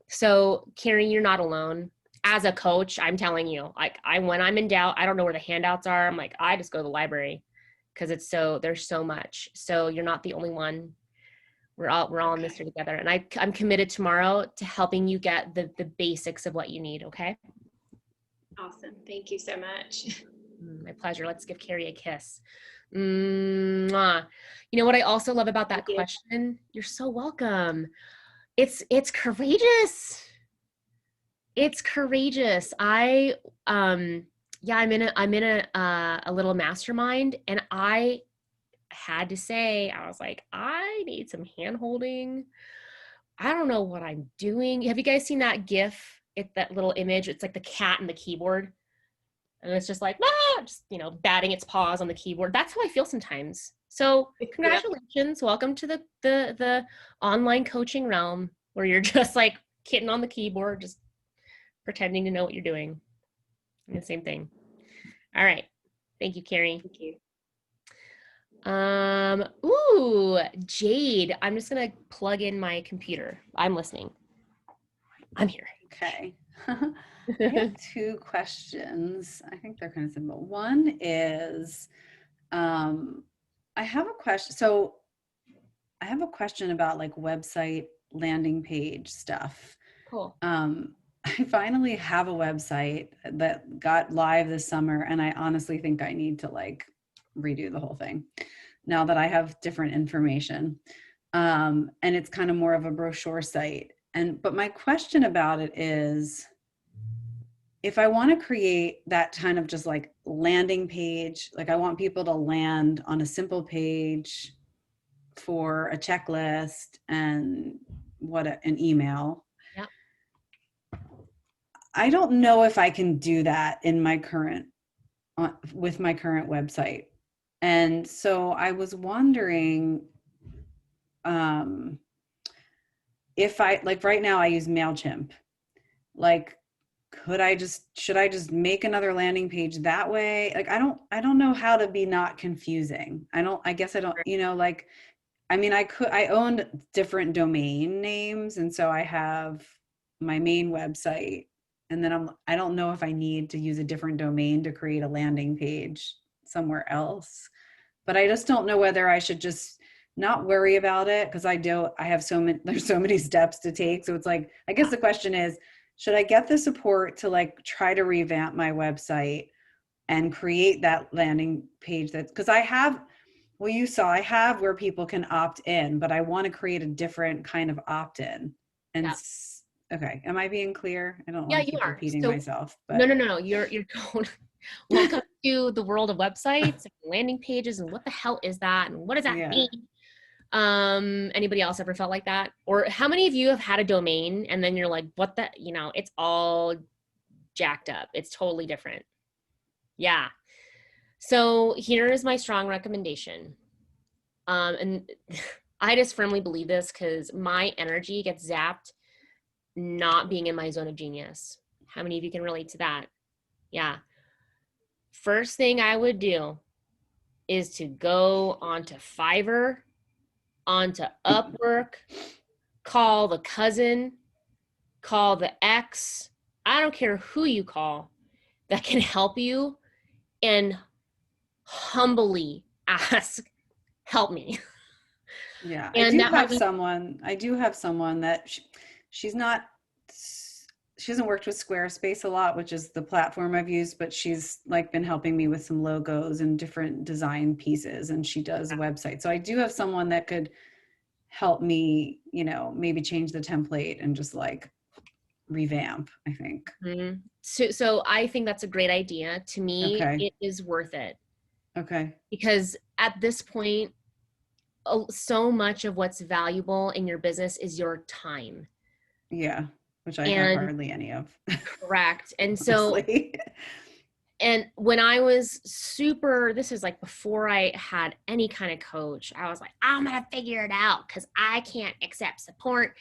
[SPEAKER 1] So Carrie, you're not alone. As a coach, I'm telling you, like when I'm in doubt, I don't know where the handouts are. I'm like, I just go to the library because there's so much. So you're not the only one. We're all in this here together. And I'm committed tomorrow to helping you get the basics of what you need. Okay.
[SPEAKER 9] Awesome. Thank you so much.
[SPEAKER 1] My pleasure. Let's give Carrie a kiss. Mwah. You know what I also love about that question? You're so welcome. It's courageous. It's courageous. I'm in a little mastermind, and I had to say, I was like, I need some hand holding. I don't know what I'm doing. Have you guys seen that GIF? That little image. It's like the cat and the keyboard. And it's just like, just, batting its paws on the keyboard. That's how I feel sometimes. So congratulations. Yeah. Welcome to the online coaching realm where you're just like kitting on the keyboard, just pretending to know what you're doing. And the same thing. All right. Thank you, Carrie.
[SPEAKER 9] Thank you.
[SPEAKER 1] Jade, I'm just going to plug in my computer. I'm listening. I'm here.
[SPEAKER 6] Okay. I have two questions. I think they're kind of simple. One is, I have a question. So I have a question about like website landing page stuff.
[SPEAKER 1] Cool.
[SPEAKER 6] I finally have a website that got live this summer, and I honestly think I need to like redo the whole thing now that I have different information. And it's kind of more of a brochure site. But my question about it is, if I want to create that kind of just like landing page, like I want people to land on a simple page for a checklist and an email.
[SPEAKER 1] Yeah.
[SPEAKER 6] I don't know if I can do that in with my current website. And so I was wondering, if like right now I use MailChimp, like, should I just make another landing page that way? Like, I don't know how to be not confusing. I owned different domain names. And so I have my main website, and then I don't know if I need to use a different domain to create a landing page somewhere else, but I just don't know whether I should just not worry about it. Cause there's so many steps to take. So it's like, I guess the question is, should I get the support to like try to revamp my website and create that landing page because I have where people can opt in, but I want to create a different kind of opt-in. And
[SPEAKER 1] yeah.
[SPEAKER 6] Okay. Am I being clear? I don't want to keep repeating myself. But
[SPEAKER 1] No. You're going. Welcome to the world of websites and landing pages and what the hell is that and what does that mean? Anybody else ever felt like that? Or how many of you have had a domain and then you're like, what the, it's all jacked up. It's totally different. Yeah. So here is my strong recommendation. And I just firmly believe this because my energy gets zapped not being in my zone of genius. How many of you can relate to that? Yeah. First thing I would do is to go onto Fiverr, onto Upwork, call the cousin, call the ex. I don't care who you call that can help you, and humbly ask, help me.
[SPEAKER 6] Yeah.
[SPEAKER 1] And
[SPEAKER 6] I do have someone that she hasn't worked with Squarespace a lot, which is the platform I've used, but she's like been helping me with some logos and different design pieces, and she does a website. So I do have someone that could help me, maybe change the template and just like revamp, I think.
[SPEAKER 1] Mm-hmm. So I think that's a great idea. To me, It is worth it.
[SPEAKER 6] Okay.
[SPEAKER 1] Because at this point, so much of what's valuable in your business is your time.
[SPEAKER 6] Yeah. Which I have hardly any of.
[SPEAKER 1] Correct. And so, and when I was this is like before I had any kind of coach, I was like, I'm going to figure it out because I can't accept support.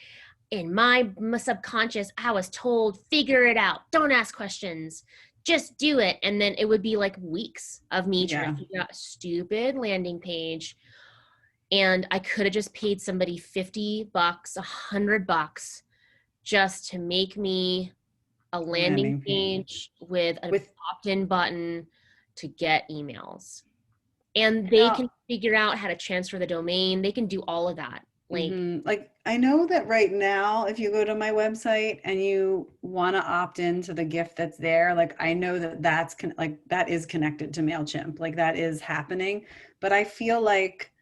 [SPEAKER 1] In my subconscious, I was told, figure it out. Don't ask questions. just do it. And then it would be like weeks of me trying
[SPEAKER 6] Yeah.
[SPEAKER 1] to figure out a stupid landing page. And I could have just paid somebody $50, $100 just to make me a landing page with an opt-in button to get emails. And they can figure out how to transfer the domain. They can do all of that.
[SPEAKER 6] Like I know that right now, if you go to my website and you want to opt into the gift that's there, like I know that that is connected to MailChimp, like that is happening. But I feel like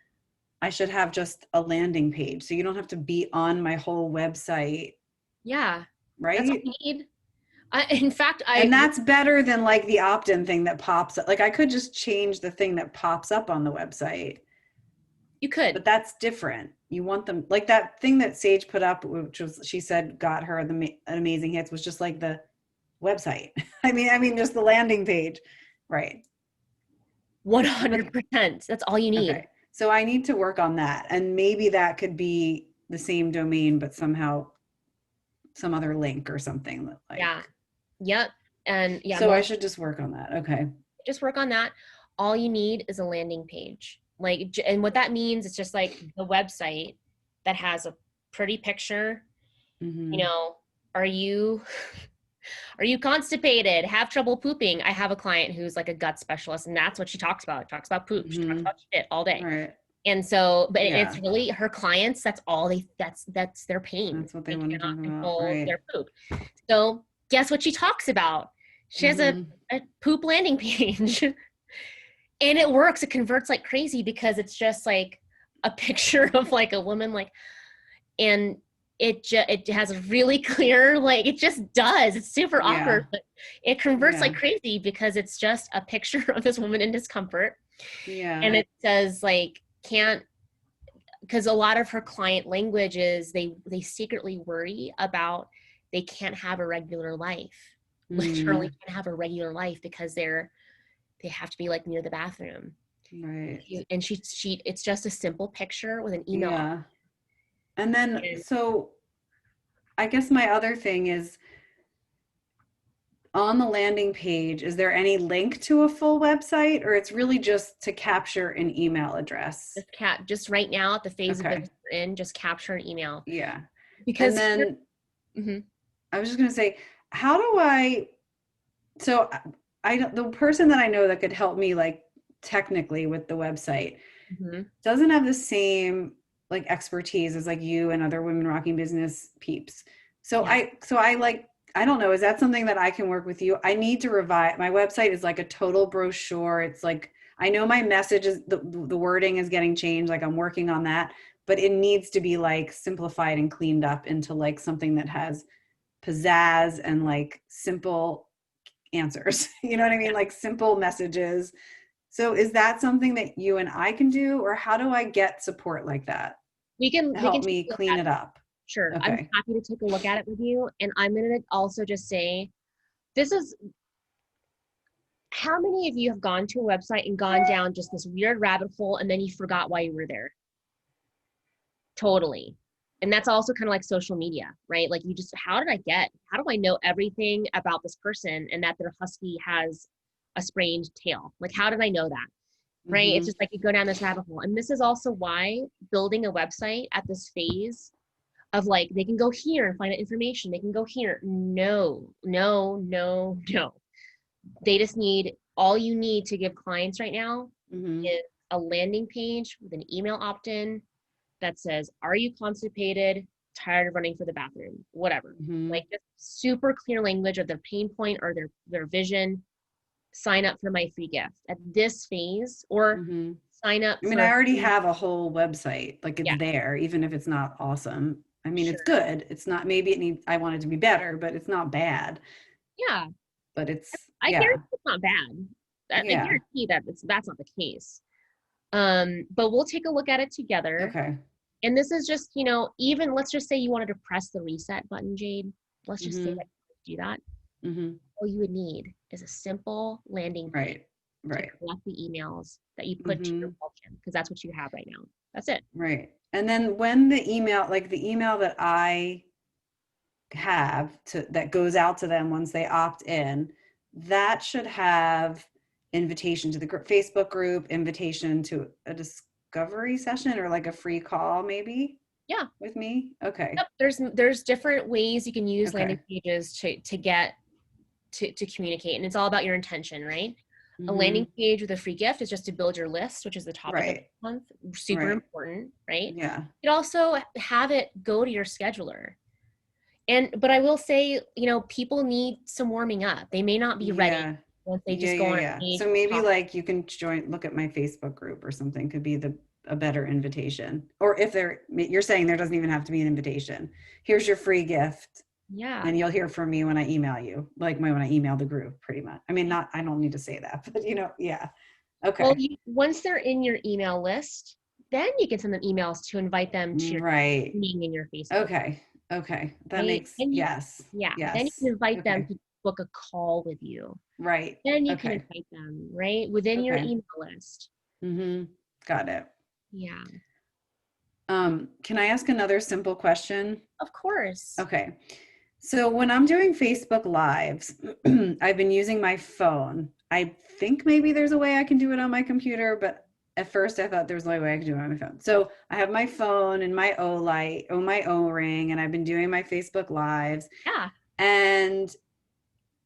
[SPEAKER 6] I should have just a landing page, so you don't have to be on my whole website.
[SPEAKER 1] Yeah,
[SPEAKER 6] right.
[SPEAKER 1] That's all you need. In fact,
[SPEAKER 6] and that's better than like the opt-in thing that pops up. Like I could just change the thing that pops up on the website.
[SPEAKER 1] You could,
[SPEAKER 6] but that's different. You want them like that thing that Sage put up, which was, she said, got her an amazing hits, was just like the website. I mean, just the landing page, right?
[SPEAKER 1] 100%. That's all you need.
[SPEAKER 6] Okay. So I need to work on that, and maybe that could be the same domain, but somehow some other link or something. Like,
[SPEAKER 1] yeah. Yep. And yeah.
[SPEAKER 6] So I should just work on that. Okay.
[SPEAKER 1] Just work on that. All you need is a landing page. Like, and what that means, it's just like the website that has a pretty picture.
[SPEAKER 6] Mm-hmm.
[SPEAKER 1] You know, are you constipated? Have trouble pooping? I have a client who's like a gut specialist, and that's what she talks about. Talks about poop.
[SPEAKER 6] Mm-hmm.
[SPEAKER 1] She talks about shit all day.
[SPEAKER 6] Right.
[SPEAKER 1] And so, but it's really her clients. That's all that's their pain.
[SPEAKER 6] That's what they want to talk about. Right.
[SPEAKER 1] Their poop. So guess what she talks about? She has a poop landing page. And it works. It converts like crazy because it's just like a picture of like a woman, like, and it has a really clear, like, it just does. It's super awkward, but it converts like crazy because it's just a picture of this woman in discomfort.
[SPEAKER 6] Yeah.
[SPEAKER 1] And it says like, because a lot of her client language is they secretly worry about they can't have a regular life. Literally can't have a regular life because they have to be like near the bathroom.
[SPEAKER 6] Right.
[SPEAKER 1] And she it's just a simple picture with an email.
[SPEAKER 6] Yeah. And then, so I guess my other thing is, on the landing page, is there any link to a full website, or it's really just to capture an email address?
[SPEAKER 1] Just right now at the phase of business we're in, just capture an email.
[SPEAKER 6] Yeah.
[SPEAKER 1] Because
[SPEAKER 6] and then I was just going to say, how do I, so the person that I know that could help me like technically with the website doesn't have the same like expertise as like you and other Women Rocking Business peeps. So I don't know, is that something that I can work with you? I need to revise. My website is like a total brochure. It's like, I know my message is, the wording is getting changed. Like I'm working on that, but it needs to be like simplified and cleaned up into like something that has pizzazz and like simple answers. You know what I mean? Like simple messages. So is that something that you and I can do, or how do I get support like that?
[SPEAKER 1] We can
[SPEAKER 6] help me clean it up.
[SPEAKER 1] Sure. Okay. I'm happy to take a look at it with you. And I'm going to also just say, how many of you have gone to a website and gone down just this weird rabbit hole and then you forgot why you were there? Totally. And that's also kind of like social media, right? Like how do I know everything about this person and that their husky has a sprained tail? Like, how did I know that? Right? It's just like you go down this rabbit hole. And this is also why building a website at this phase of like, they can go here and find out information. They can go here. No. They just all you need to give clients right now is a landing page with an email opt-in that says, are you constipated, tired of running for the bathroom, whatever. Like just super clear language of their pain point or their vision. Sign up for my free gift at this phase, or sign up.
[SPEAKER 6] I mean, I already have a whole website, like it's there, even if it's not awesome. I mean, it's good. It's not, maybe I want it to be better, but it's not bad.
[SPEAKER 1] Yeah.
[SPEAKER 6] But
[SPEAKER 1] I guarantee it's not bad. I guarantee that that's not the case. But we'll take a look at it together.
[SPEAKER 6] Okay.
[SPEAKER 1] And this is just, even let's just say you wanted to press the reset button, Jade. Let's just say that you do that. All you would need is a simple landing page to collect the emails that you put to your MailChimp, because that's what you have right now. That's it.
[SPEAKER 6] Right. And then when the email that I have that goes out to them once they opt in, that should have invitation to the Facebook group, invitation to a discovery session, or like a free call maybe.
[SPEAKER 1] Yeah.
[SPEAKER 6] With me. Okay.
[SPEAKER 1] Yep. There's different ways you can use
[SPEAKER 6] Okay.
[SPEAKER 1] landing pages to get to communicate, and it's all about your intention, right? A landing page with a free gift is just to build your list, which is the topic of the month. Super important, right?
[SPEAKER 6] Yeah.
[SPEAKER 1] You could also have it go to your scheduler. But I will say, you know, people need some warming up. They may not be ready once they just go on a page.
[SPEAKER 6] So maybe like you can look at my Facebook group or something could be a better invitation. Or if you're saying there doesn't even have to be an invitation. Here's your free gift.
[SPEAKER 1] Yeah.
[SPEAKER 6] And you'll hear from me when I email you, like when I email the group, pretty much. I mean, I don't need to say that, but you know, yeah. Okay.
[SPEAKER 1] Well, once they're in your email list, then you can send them emails to invite them to your meeting in your Facebook.
[SPEAKER 6] Okay. Okay. That makes, yes.
[SPEAKER 1] Yeah.
[SPEAKER 6] Yes.
[SPEAKER 1] Then you can invite them to book a call with you.
[SPEAKER 6] Right.
[SPEAKER 1] Then you can invite them, right? Within your email list.
[SPEAKER 6] Got it.
[SPEAKER 1] Yeah.
[SPEAKER 6] Can I ask another simple question?
[SPEAKER 1] Of course.
[SPEAKER 6] Okay. So when I'm doing Facebook Lives, I've been using my phone. I think maybe there's a way I can do it on my computer, but at first I thought there was the only way I could do it on my phone. So I have my phone and my my O-ring, and I've been doing my Facebook Lives.
[SPEAKER 1] Yeah.
[SPEAKER 6] And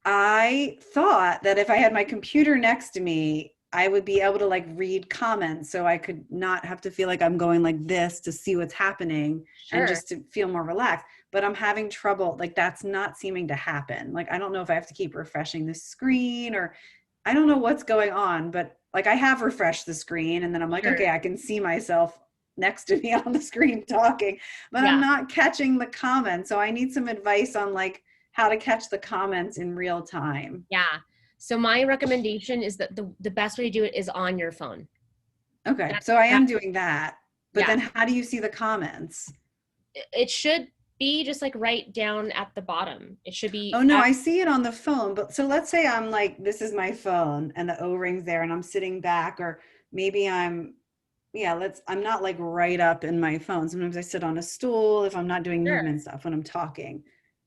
[SPEAKER 6] I thought that if I had my computer next to me, I would be able to like read comments, so I could not have to feel like I'm going like this to see what's happening and just to feel more relaxed. But I'm having trouble, like that's not seeming to happen. Like, I don't know if I have to keep refreshing the screen, or I don't know what's going on, but like I have refreshed the screen and then I'm like, okay, I can see myself next to me on the screen talking, but I'm not catching the comments. So I need some advice on like how to catch the comments in real time.
[SPEAKER 1] Yeah. So my recommendation is that the best way to do it is on your phone.
[SPEAKER 6] Okay. So I am doing that, but then how do you see the comments?
[SPEAKER 1] It should be just like right down at the bottom. It should be.
[SPEAKER 6] Oh no, I see it on the phone. But so let's say I'm like, this is my phone and the O-ring's there and I'm sitting back, or maybe I'm not like right up in my phone. Sometimes I sit on a stool if I'm not doing movement stuff when I'm talking.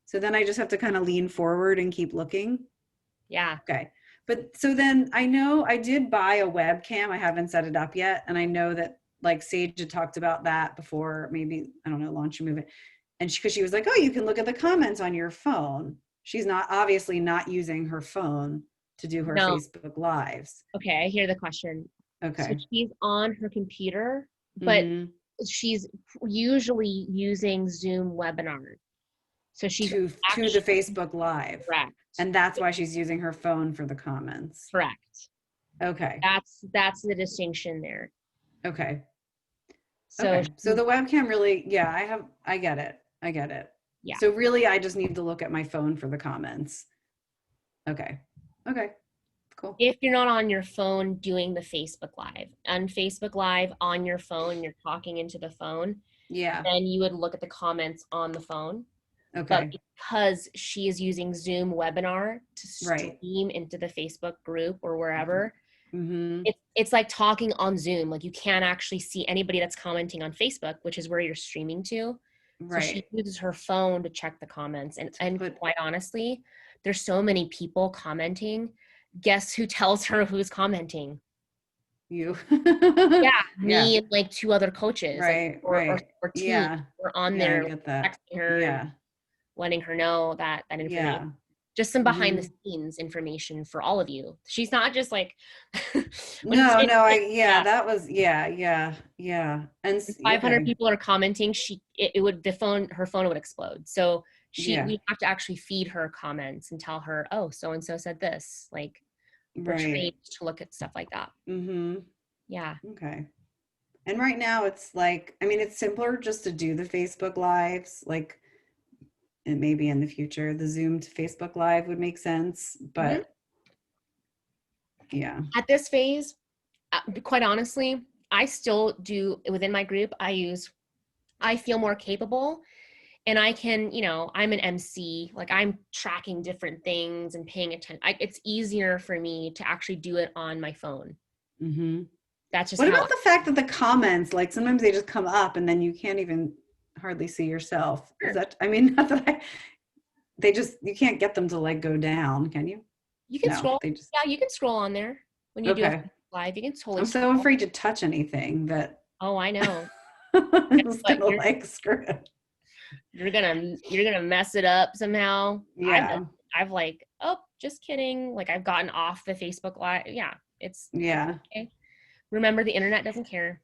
[SPEAKER 6] So then I just have to kind of lean forward and keep looking.
[SPEAKER 1] Yeah.
[SPEAKER 6] Okay. But so then I know I did buy a webcam. I haven't set it up yet. And I know that like Sage had talked about that before, maybe, I don't know, launch your movement. And because she was like, oh, you can look at the comments on your phone. She's obviously not using her phone to do her Facebook Lives.
[SPEAKER 1] Okay, I hear the question.
[SPEAKER 6] Okay.
[SPEAKER 1] So she's on her computer, but she's usually using Zoom webinar. So she's
[SPEAKER 6] to the Facebook Live.
[SPEAKER 1] Correct.
[SPEAKER 6] And that's why she's using her phone for the comments.
[SPEAKER 1] Correct.
[SPEAKER 6] Okay.
[SPEAKER 1] That's the distinction there.
[SPEAKER 6] Okay.
[SPEAKER 1] So
[SPEAKER 6] So the webcam really, I get it. Yeah. So really I just need to look at my phone for the comments. Okay. Cool.
[SPEAKER 1] If you're not on your phone doing the Facebook Live, on Facebook Live on your phone, you're talking into the phone.
[SPEAKER 6] Yeah.
[SPEAKER 1] Then you would look at the comments on the phone.
[SPEAKER 6] Okay.
[SPEAKER 1] But because she is using Zoom webinar to stream into the Facebook group or wherever, it's like talking on Zoom. Like you can't actually see anybody that's commenting on Facebook, which is where you're streaming to.
[SPEAKER 6] Right.
[SPEAKER 1] So she uses her phone to check the comments. And quite honestly, there's so many people commenting. Guess who tells her who's commenting?
[SPEAKER 6] You.
[SPEAKER 1] Me and like two other coaches.
[SPEAKER 6] Right.
[SPEAKER 1] Or two.
[SPEAKER 6] Yeah.
[SPEAKER 1] We're on there
[SPEAKER 6] texting
[SPEAKER 1] her, letting her know that information. Yeah. Just some behind the scenes information for all of you. She's not just like
[SPEAKER 6] that was and
[SPEAKER 1] 500 people are commenting, her phone would explode. So we have to actually feed her comments and tell her, oh, so and so said this. Like we're trained to look at stuff like that. Yeah.
[SPEAKER 6] Okay. And right now it's like, I mean, it's simpler just to do the Facebook Lives, like, and maybe in the future, the Zoom to Facebook Live would make sense, but
[SPEAKER 1] At this phase, quite honestly, I still do within my group. I feel more capable, and I can, I'm an MC, like I'm tracking different things and paying attention. It's easier for me to actually do it on my phone. That's just
[SPEAKER 6] what about the fact that the comments, like sometimes they just come up and then you can't even hardly see yourself. Is that, I mean, not that you can't get them to like go down, can you?
[SPEAKER 1] You can
[SPEAKER 6] No,
[SPEAKER 1] scroll.
[SPEAKER 6] they just,
[SPEAKER 1] Yeah, you can scroll on there when you do
[SPEAKER 6] okay.
[SPEAKER 1] a live. You can totally
[SPEAKER 6] I'm so
[SPEAKER 1] scroll.
[SPEAKER 6] afraid to touch anything that
[SPEAKER 1] Oh, I know.
[SPEAKER 6] I'm just
[SPEAKER 1] But
[SPEAKER 6] gonna like screw it.
[SPEAKER 1] you're gonna mess it up somehow.
[SPEAKER 6] Yeah.
[SPEAKER 1] I've like, oh, just kidding. Like I've gotten off the Facebook live. Yeah, it's
[SPEAKER 6] Yeah.
[SPEAKER 1] okay. Remember, the internet doesn't care.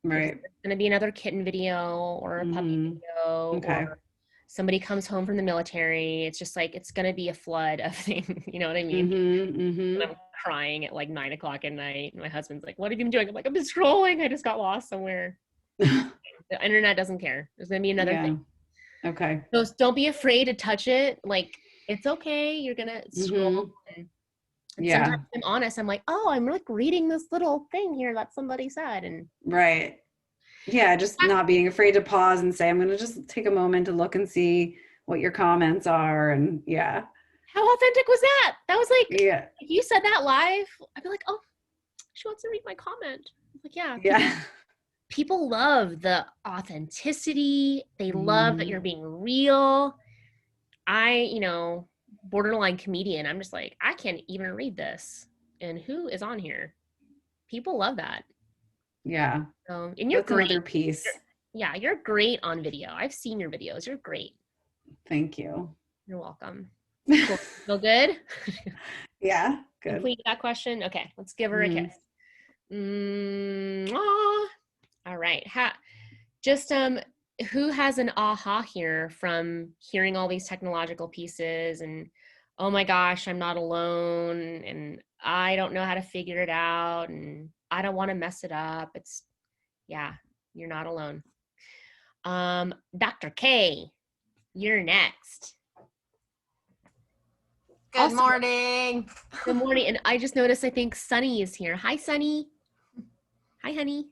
[SPEAKER 1] If
[SPEAKER 6] Right.
[SPEAKER 1] there's gonna be another kitten video or a puppy
[SPEAKER 6] Mhm.
[SPEAKER 1] video
[SPEAKER 6] Okay.
[SPEAKER 1] or somebody comes home from the military, it's just like it's gonna be a flood of things. You know what I mean?
[SPEAKER 6] Mhm. Mhm.
[SPEAKER 1] And I'm crying at like 9 o'clock at night. And my husband's like, what have you been doing? I'm like, I've been scrolling. I just got lost somewhere. The internet doesn't care. There's going to be another
[SPEAKER 6] Yeah.
[SPEAKER 1] thing.
[SPEAKER 6] Okay.
[SPEAKER 1] So don't be afraid to touch it. Like, it's okay. You're going to scroll.
[SPEAKER 6] Mhm.
[SPEAKER 1] And
[SPEAKER 6] Yeah.
[SPEAKER 1] sometimes I'm honest. I'm like, oh, I'm like reading this little thing here that somebody said. And
[SPEAKER 6] Right. Yeah, just not being afraid to pause and say, I'm going to just take a moment to look and see what your comments are. And yeah.
[SPEAKER 1] how authentic was that? That was like,
[SPEAKER 6] Yeah.
[SPEAKER 1] if you said that live, I'd be like, oh, she wants to read my comment. I'm like, yeah.
[SPEAKER 6] Yeah.
[SPEAKER 1] People love the authenticity. They love that
[SPEAKER 6] Mhm.
[SPEAKER 1] you're being real. Borderline comedian. I'm just like, I can't even read this. And who is on here? People love that.
[SPEAKER 6] Yeah.
[SPEAKER 1] And you're
[SPEAKER 6] That's
[SPEAKER 1] great.
[SPEAKER 6] another piece.
[SPEAKER 1] You're great on video. I've seen your videos. You're great.
[SPEAKER 6] Thank you.
[SPEAKER 1] You're welcome. Cool. Feel good?
[SPEAKER 6] Yeah. Good.
[SPEAKER 1] Complete that question? Okay, let's give her a kiss. All right. Who has an aha here from hearing all these technological pieces and, oh my gosh, I'm not alone and I don't know how to figure it out and I don't want to mess it up. You're not alone. Dr. K, you're next.
[SPEAKER 10] Good morning.
[SPEAKER 1] Good morning. And I just noticed, I think Sunny is here. Hi, Sunny. Hi, honey.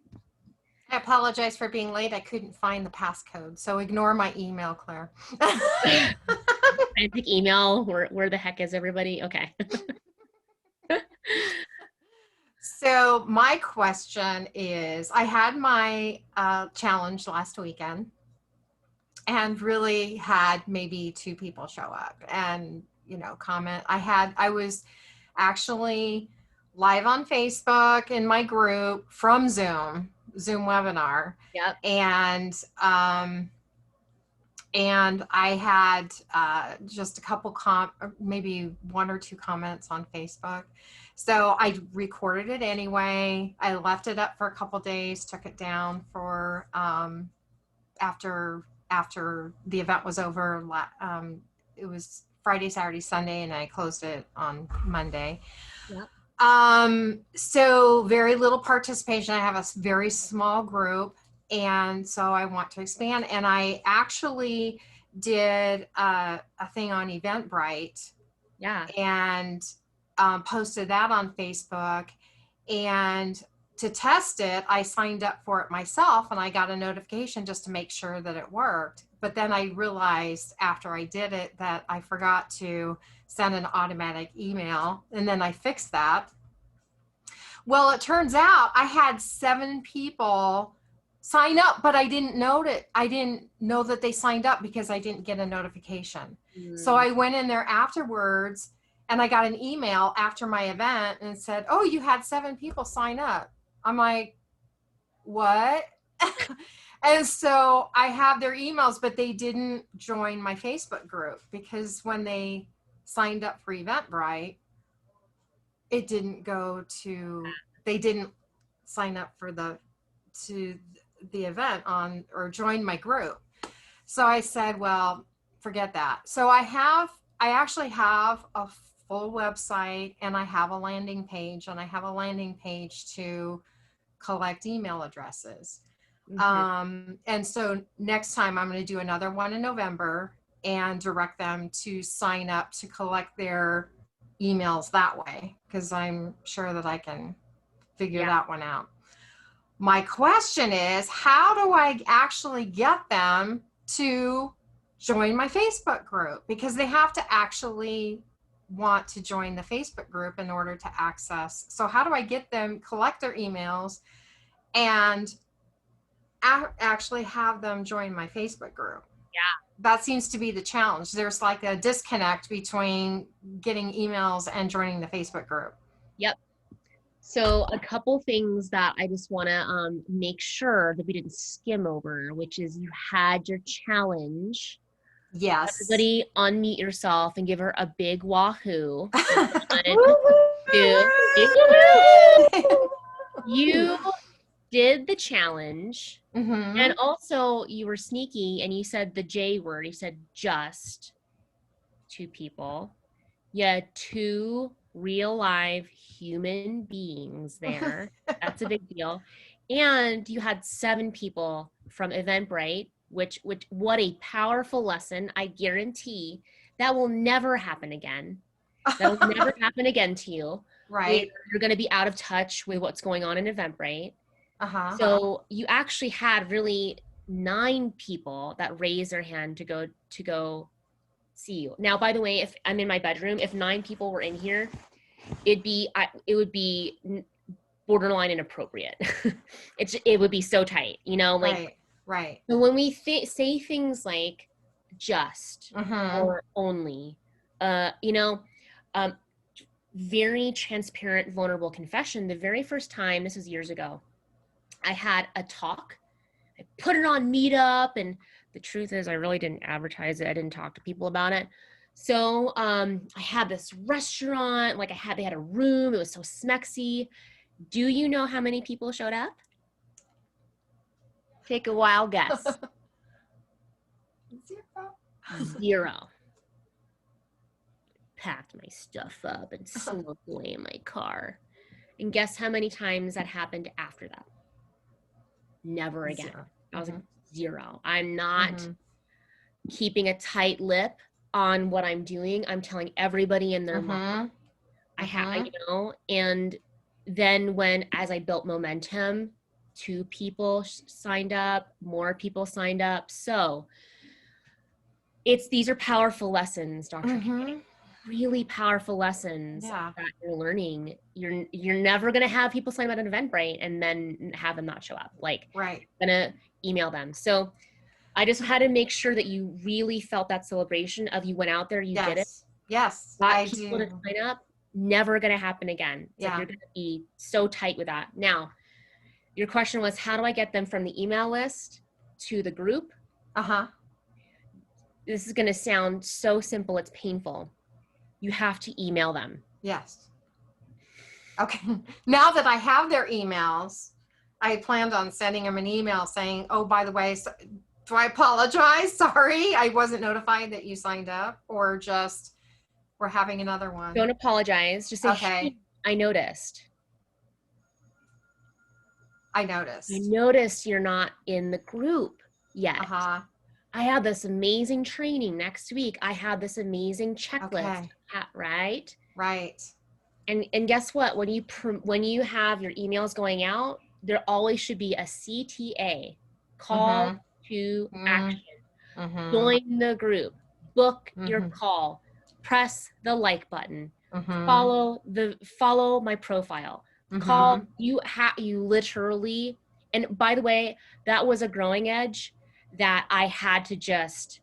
[SPEAKER 10] I apologize for being late. I couldn't find the passcode, so ignore my email, Claire.
[SPEAKER 1] Frantic email. Where the heck is everybody? Okay.
[SPEAKER 10] So my question is, I had my challenge last weekend and really had maybe 2 people show up and, comment. I was actually live on Facebook in my group from Zoom webinar.
[SPEAKER 1] Yep.
[SPEAKER 10] And I had just a couple maybe 1 or 2 comments on Facebook. So I recorded it anyway. I left it up for a couple days, took it down for after the event was over. It was Friday, Saturday, Sunday, and I closed it on Monday.
[SPEAKER 1] Yep.
[SPEAKER 10] So very little participation. I have a very small group. And so I want to expand. And I actually did a thing on Eventbrite.
[SPEAKER 1] Yeah.
[SPEAKER 10] And posted that on Facebook. And to test it, I signed up for it myself and I got a notification just to make sure that it worked. But then I realized after I did it that I forgot to send an automatic email, and then I fixed that. Well, it turns out I had 7 people sign up, but I didn't know it. I didn't know that they signed up because I didn't get a notification. So I went in there afterwards and I got an email after my event and it said, oh, you had 7 people sign up. I'm like, what? And so I have their emails, but they didn't join my Facebook group because when they signed up for Eventbrite, it didn't go to, they didn't sign up for the event or join my group. So I said, well, forget that. So I actually have a full website and I have a landing page to collect email addresses. And so next time I'm going to do another one in November and direct them to sign up to collect their emails that way, because I'm sure that I can figure that one out. My question is, how do I actually get them to join my Facebook group? Because they have to actually want to join the Facebook group in order to access. So how do I get them, collect their emails, and actually have them join my Facebook group? that seems to be the challenge. There's like a disconnect between getting emails and joining the Facebook group.
[SPEAKER 1] Yep. So a couple things that I just want to make sure that we didn't skim over, which is you had your challenge.
[SPEAKER 10] Yes.
[SPEAKER 1] Everybody unmute yourself and give her a big wahoo. You did the challenge.
[SPEAKER 10] Mm-hmm.
[SPEAKER 1] And also you were sneaky and you said the J word. You said just 2 people. You had 2 real live human beings there. That's a big deal. And you had 7 people from Eventbrite, which what a powerful lesson. I guarantee that will never happen again. That'll never happen again to you.
[SPEAKER 10] Right.
[SPEAKER 1] You're going to be out of touch with what's going on in Eventbrite.
[SPEAKER 10] Uh-huh.
[SPEAKER 1] So you actually had really 9 people that raised their hand to go see you. Now, by the way, if I'm in my bedroom, if 9 people were in here, it would be borderline inappropriate. It would be so tight, you know, like,
[SPEAKER 10] right.
[SPEAKER 1] So when we say things like just
[SPEAKER 10] Mm-hmm.
[SPEAKER 1] or only, you know, very transparent, vulnerable confession. The very first time, this was years ago, I had a talk. I put it on Meetup, and the truth is I really didn't advertise it. I didn't talk to people about it. So I had this restaurant, like they had a room. It was so smexy. Do you know how many people showed up? Take a wild guess. 0. Packed my stuff up and slunk away in my car. And guess how many times that happened after that? Never again.
[SPEAKER 10] 0.
[SPEAKER 1] I was like, 0. I'm not keeping a tight lip on what I'm doing. I'm telling everybody in their mind. I have, you know, and then as I built momentum, 2 people signed up, more people signed up. So these are powerful lessons, Dr. Kay. Really powerful lessons that you're learning. You're never going to have people sign up at an Eventbrite and then have them not show up. Like,
[SPEAKER 10] right.
[SPEAKER 1] You're going to email them. So I just had to make sure that you really felt that celebration of you went out there, you did it.
[SPEAKER 10] Yes,
[SPEAKER 1] I do. To sign up, never going to happen again. It's like you're going to be so tight with that. Now, your question was, how do I get them from the email list to the group? This is going to sound so simple, it's painful. You have to email them.
[SPEAKER 10] Yes. Okay. Now that I have their emails, I planned on sending them an email saying, oh, by the way, do I apologize? Sorry, I wasn't notified that you signed up, or just we're having another one.
[SPEAKER 1] Don't apologize. Just say, hey, I noticed.
[SPEAKER 10] I noticed you're not in the group yet. I have this amazing training next week. I have this amazing checklist. Right. And guess what? When you have your emails going out, there always should be a CTA, call to action. Join the group, book your call, press the like button, follow my profile, call. You literally, and by the way, that was a growing edge that I had to just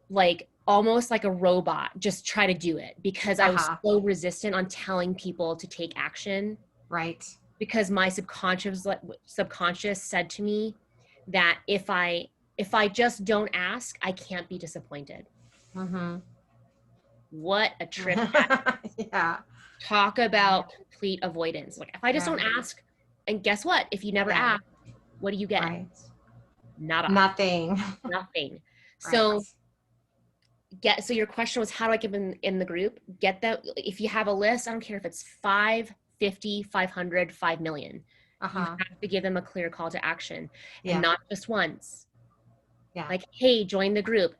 [SPEAKER 10] like almost like a robot just try to do it, because I was so resistant on telling people to take action. Right.
[SPEAKER 1] Because my subconscious said to me that if I just don't ask, I can't be disappointed. What a trip. Talk about complete avoidance. Like, if I just don't ask, and guess what? If you never ask, what do you get?
[SPEAKER 10] Nothing.
[SPEAKER 1] So so your question was, how do I get them in the group? Get that. If you have a list, I don't care if it's 5, 50, 500, 5 million. You have to give them a clear call to action, and not just once. Like, hey, join the group.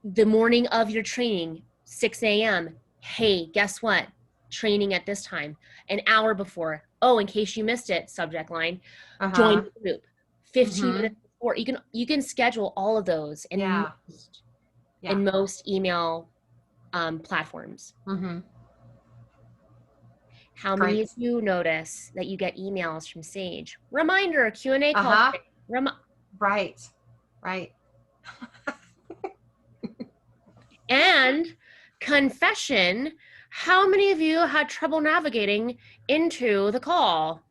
[SPEAKER 1] The morning of your training, 6 a.m. Hey, guess what? Training at this time. An hour before. Oh, in case you missed it, subject line. Join the group. 15 minutes before. You can schedule all of those in most email platforms. How many of you notice that you get emails from Sage? Reminder, Q&A call.
[SPEAKER 10] Right.
[SPEAKER 1] And confession, how many of you had trouble navigating into the call?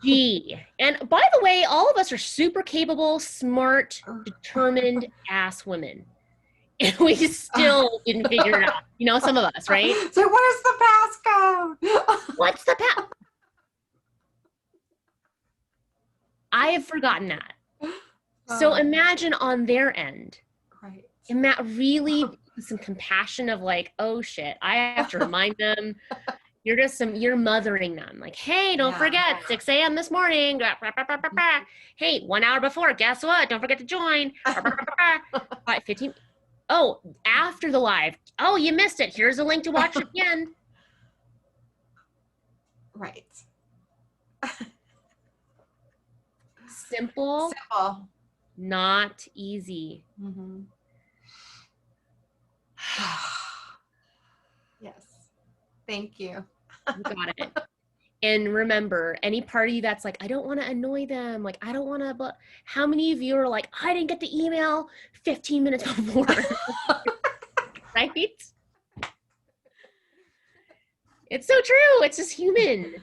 [SPEAKER 1] G. And by the way, all of us are super capable, smart, determined ass women. And we still didn't figure it out. You know, some of us, right?
[SPEAKER 10] So where's the passcode?
[SPEAKER 1] What's the I have forgotten that. So imagine on their end,
[SPEAKER 10] Right.
[SPEAKER 1] really some compassion of like, oh shit, I have to remind them. You're mothering them. Like, hey, don't forget, 6 a.m. this morning. Hey, 1 hour before, guess what? Don't forget to join. 15. Oh, after the live. Oh, you missed it. Here's a link to watch it again.
[SPEAKER 10] Right.
[SPEAKER 1] Simple, not easy.
[SPEAKER 10] Mm-hmm. Yes. Thank you.
[SPEAKER 1] You got it. And remember, any party that's like, I don't want to annoy them. Like, I don't want to, but how many of you are like, I didn't get the email 15 minutes before? Right? It's so true. It's just human.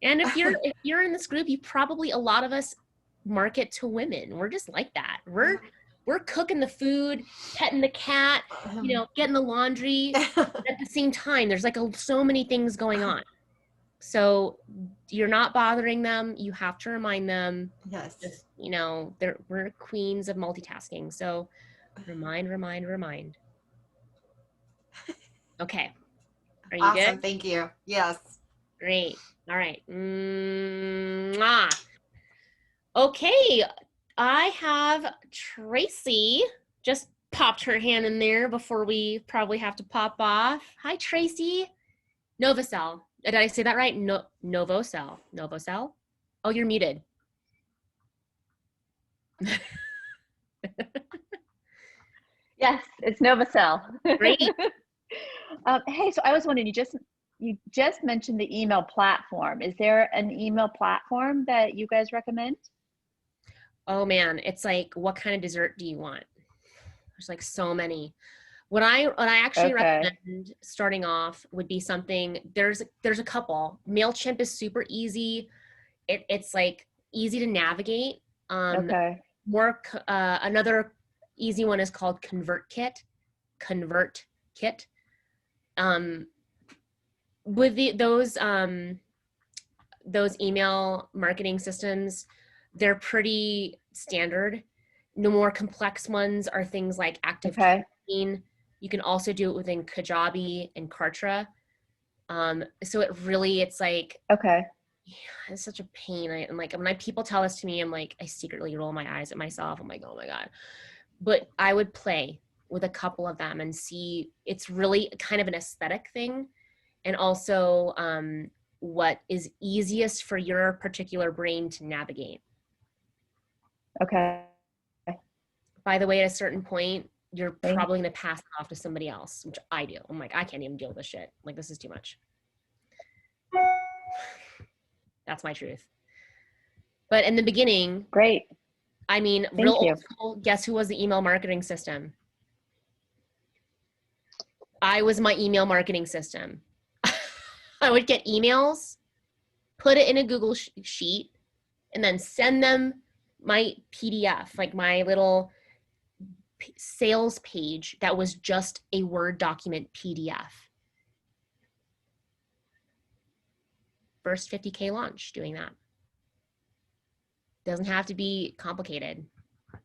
[SPEAKER 1] And if you're in this group, a lot of us market to women. We're just like that. We're cooking the food, petting the cat, getting the laundry at the same time. There's like so many things going on. So you're not bothering them. You have to remind them.
[SPEAKER 10] Yes.
[SPEAKER 1] Just, we're queens of multitasking. So remind. Okay. Are you
[SPEAKER 10] awesome.
[SPEAKER 1] good?
[SPEAKER 10] Thank you. Yes.
[SPEAKER 1] Great. All right. Mwah. Okay. I have Tracy just popped her hand in there before we probably have to pop off. Hi, Tracy. Novacell. Did I say that right? Novocell. Novocell? Oh, you're muted.
[SPEAKER 11] Yes, it's Novacell.
[SPEAKER 1] Great.
[SPEAKER 11] Hey, so I was wondering, you just mentioned the email platform. Is there an email platform that you guys recommend?
[SPEAKER 1] Oh man, it's like, what kind of dessert do you want? There's like so many. What I actually recommend starting off would be something, there's a couple. MailChimp is super easy. It's like easy to navigate. Another easy one is called ConvertKit. With those email marketing systems, they're pretty standard. The more complex ones are things like ActiveCampaign. You can also do it within Kajabi and Kartra. So it's like, it's such a pain. I'm like, when people tell this to me, I'm like, I secretly roll my eyes at myself. I'm like, oh my God. But I would play with a couple of them and see, it's really kind of an aesthetic thing. And also what is easiest for your particular brain to navigate.
[SPEAKER 11] Okay.
[SPEAKER 1] By the way, at a certain point, you're probably going to pass it off to somebody else, which I do. I'm like, I can't even deal with this shit. Like, this is too much. That's my truth. But in the beginning,
[SPEAKER 11] great.
[SPEAKER 1] I mean, real old school, guess who was the email marketing system? I was my email marketing system. I would get emails, put it in a Google sheet, and then send them my PDF, like my little sales page that was just a Word document PDF. First 50K launch doing that. Doesn't have to be complicated,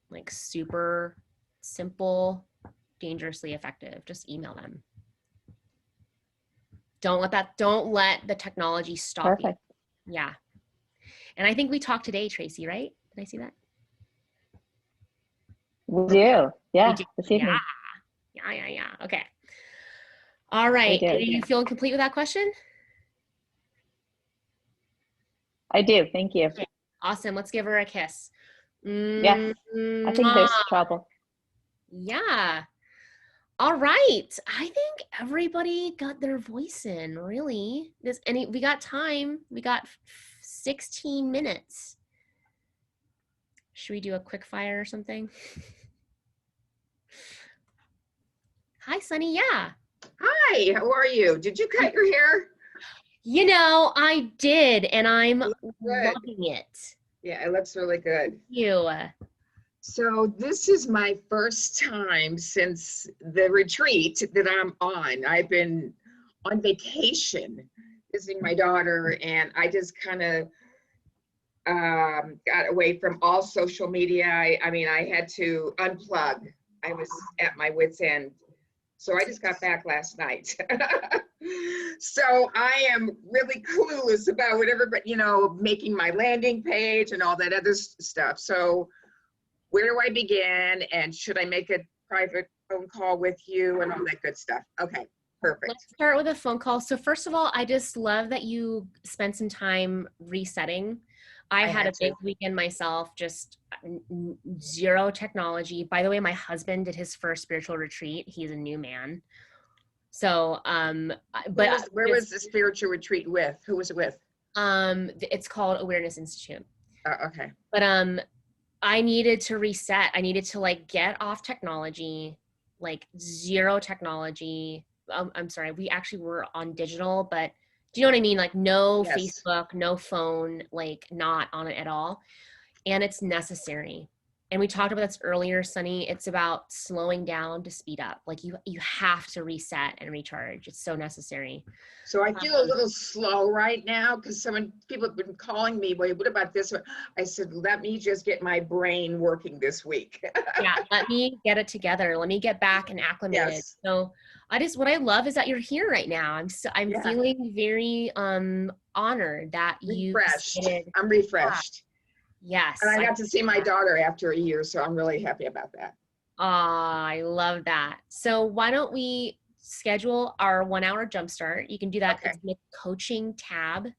[SPEAKER 1] like super simple, dangerously effective. Just email them. Don't let the technology stop you. Yeah. And I think we talked today, Tracy, right? Did I see that?
[SPEAKER 11] We do. Yeah. This evening.
[SPEAKER 1] Yeah. Okay. All right. Are you feeling complete with that question?
[SPEAKER 11] I do. Thank you.
[SPEAKER 1] Okay. Awesome. Let's give her a kiss.
[SPEAKER 11] Yes. I think there's trouble.
[SPEAKER 1] Yeah. All right. I think everybody got their voice in, really. We got time. We got 16 minutes. Should we do a quick fire or something? Hi, Sunny. Yeah.
[SPEAKER 12] Hi, how are you? Did you cut your hair?
[SPEAKER 1] You know, I did, and I'm
[SPEAKER 12] Good.
[SPEAKER 1] loving it.
[SPEAKER 12] Yeah, it looks really good.
[SPEAKER 1] You.
[SPEAKER 12] So this is my first time since the retreat that I'm on. I've been on vacation visiting my daughter, and I just kind of got away from all social media. I mean, I had to unplug. I was at my wit's end. So I just got back last night. So I am really clueless about whatever, but you know, making my landing page and all that other stuff. So where do I begin? And should I make a private phone call with you and all that good stuff? Okay, perfect.
[SPEAKER 1] Let's start with a phone call. So first of all, I just love that you spent some time resetting. I had a big weekend myself, just zero technology. By the way, my husband did his first spiritual retreat. He's a new man. So, but
[SPEAKER 12] where was the spiritual retreat with? Who was it with?
[SPEAKER 1] It's called Awareness Institute.
[SPEAKER 12] Okay.
[SPEAKER 1] But I needed to reset. I needed to like get off technology, like zero technology. I'm sorry, we actually were on digital, but do you know what I mean? Like no Facebook, no phone, like not on it at all. And it's necessary. And we talked about this earlier, Sunny. It's about slowing down to speed up. Like you have to reset and recharge. It's so necessary.
[SPEAKER 12] So I feel a little slow right now because people have been calling me, wait, what about this one? I said, let me just get my brain working this week.
[SPEAKER 1] Yeah, let me get it together. Let me get back and acclimated.
[SPEAKER 12] Yes.
[SPEAKER 1] So what I love is that you're here right now. I'm feeling very honored that you
[SPEAKER 12] refreshed. I'm refreshed.
[SPEAKER 1] Yes.
[SPEAKER 12] And I got to see my daughter after a year, so I'm really happy about that.
[SPEAKER 1] I love that. So why don't we schedule our 1 hour jumpstart? You can do that in the coaching tab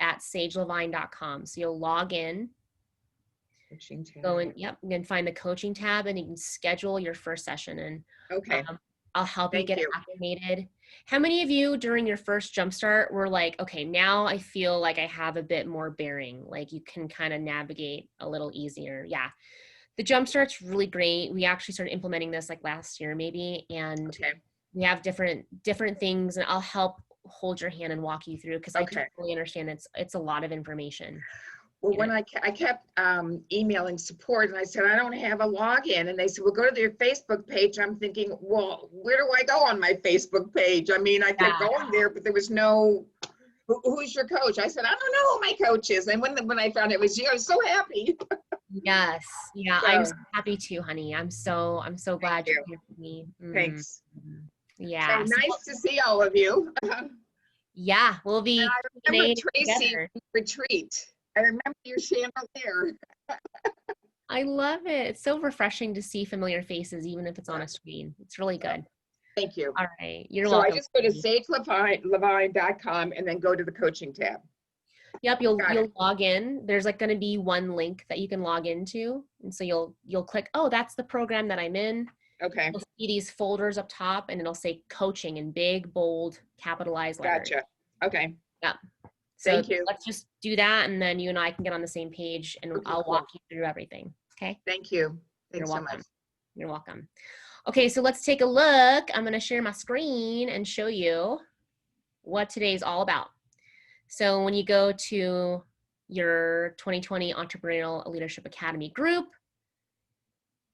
[SPEAKER 1] at sagelevine.com. So you'll log in.
[SPEAKER 12] Coaching tab.
[SPEAKER 1] Go in, you can find the coaching tab and you can schedule your first session, and I'll help you get acclimated. How many of you during your first jumpstart were like, okay, now I feel like I have a bit more bearing, like you can kind of navigate a little easier? Yeah. The jumpstart's really great. We actually started implementing this like last year maybe, and we have different things, and I'll help hold your hand and walk you through because I totally understand it's a lot of information.
[SPEAKER 12] Well, when I kept emailing support and I said, I don't have a login. And they said, well, go to your Facebook page. I'm thinking, well, where do I go on my Facebook page? I mean, I kept going there, but there was no, who's your coach? I said, I don't know who my coach is. And when I found it was you, I was so happy.
[SPEAKER 1] Yes. Yeah. So, I'm so happy too, honey. I'm so glad you're here with me.
[SPEAKER 12] Thanks.
[SPEAKER 1] Yeah.
[SPEAKER 12] So nice to see all of you.
[SPEAKER 1] Yeah. We'll be.
[SPEAKER 12] I remember Tracy retreat. I remember your chandelier.
[SPEAKER 1] I love it. It's so refreshing to see familiar faces, even if it's on a screen. It's really good.
[SPEAKER 12] Thank you.
[SPEAKER 1] All right. You're welcome.
[SPEAKER 12] So I just go to sagelevine.com and then go to the coaching tab.
[SPEAKER 1] Yep. You'll log in. There's like going to be one link that you can log into. And so you'll click, oh, that's the program that I'm in.
[SPEAKER 12] Okay.
[SPEAKER 1] You'll see these folders up top and it'll say coaching in big, bold, capitalized letters.
[SPEAKER 12] Gotcha. Okay.
[SPEAKER 1] Yep. So
[SPEAKER 12] thank you.
[SPEAKER 1] Let's just do that, and then you and I can get on the same page, and I'll walk you through everything. Okay?
[SPEAKER 12] Thank you. Thanks
[SPEAKER 1] so
[SPEAKER 12] much.
[SPEAKER 1] You're welcome. Okay, so let's take a look. I'm going to share my screen and show you what today's all about. So when you go to your 2020 Entrepreneurial Leadership Academy group,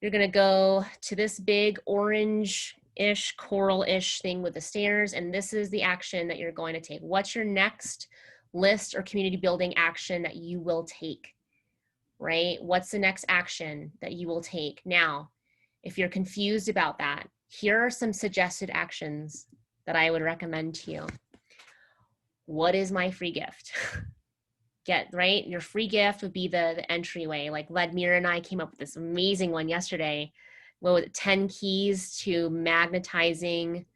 [SPEAKER 1] you're going to go to this big orange-ish, coral-ish thing with the stairs, and this is the action that you're going to take. What's your next list or community building action that you will take, right? What's the next action that you will take? Now, if you're confused about that, here are some suggested actions that I would recommend to you. What is my free gift? Right? Your free gift would be the entryway. Like Ledmira and I came up with this amazing one yesterday. What was it? 10 keys to magnetizing,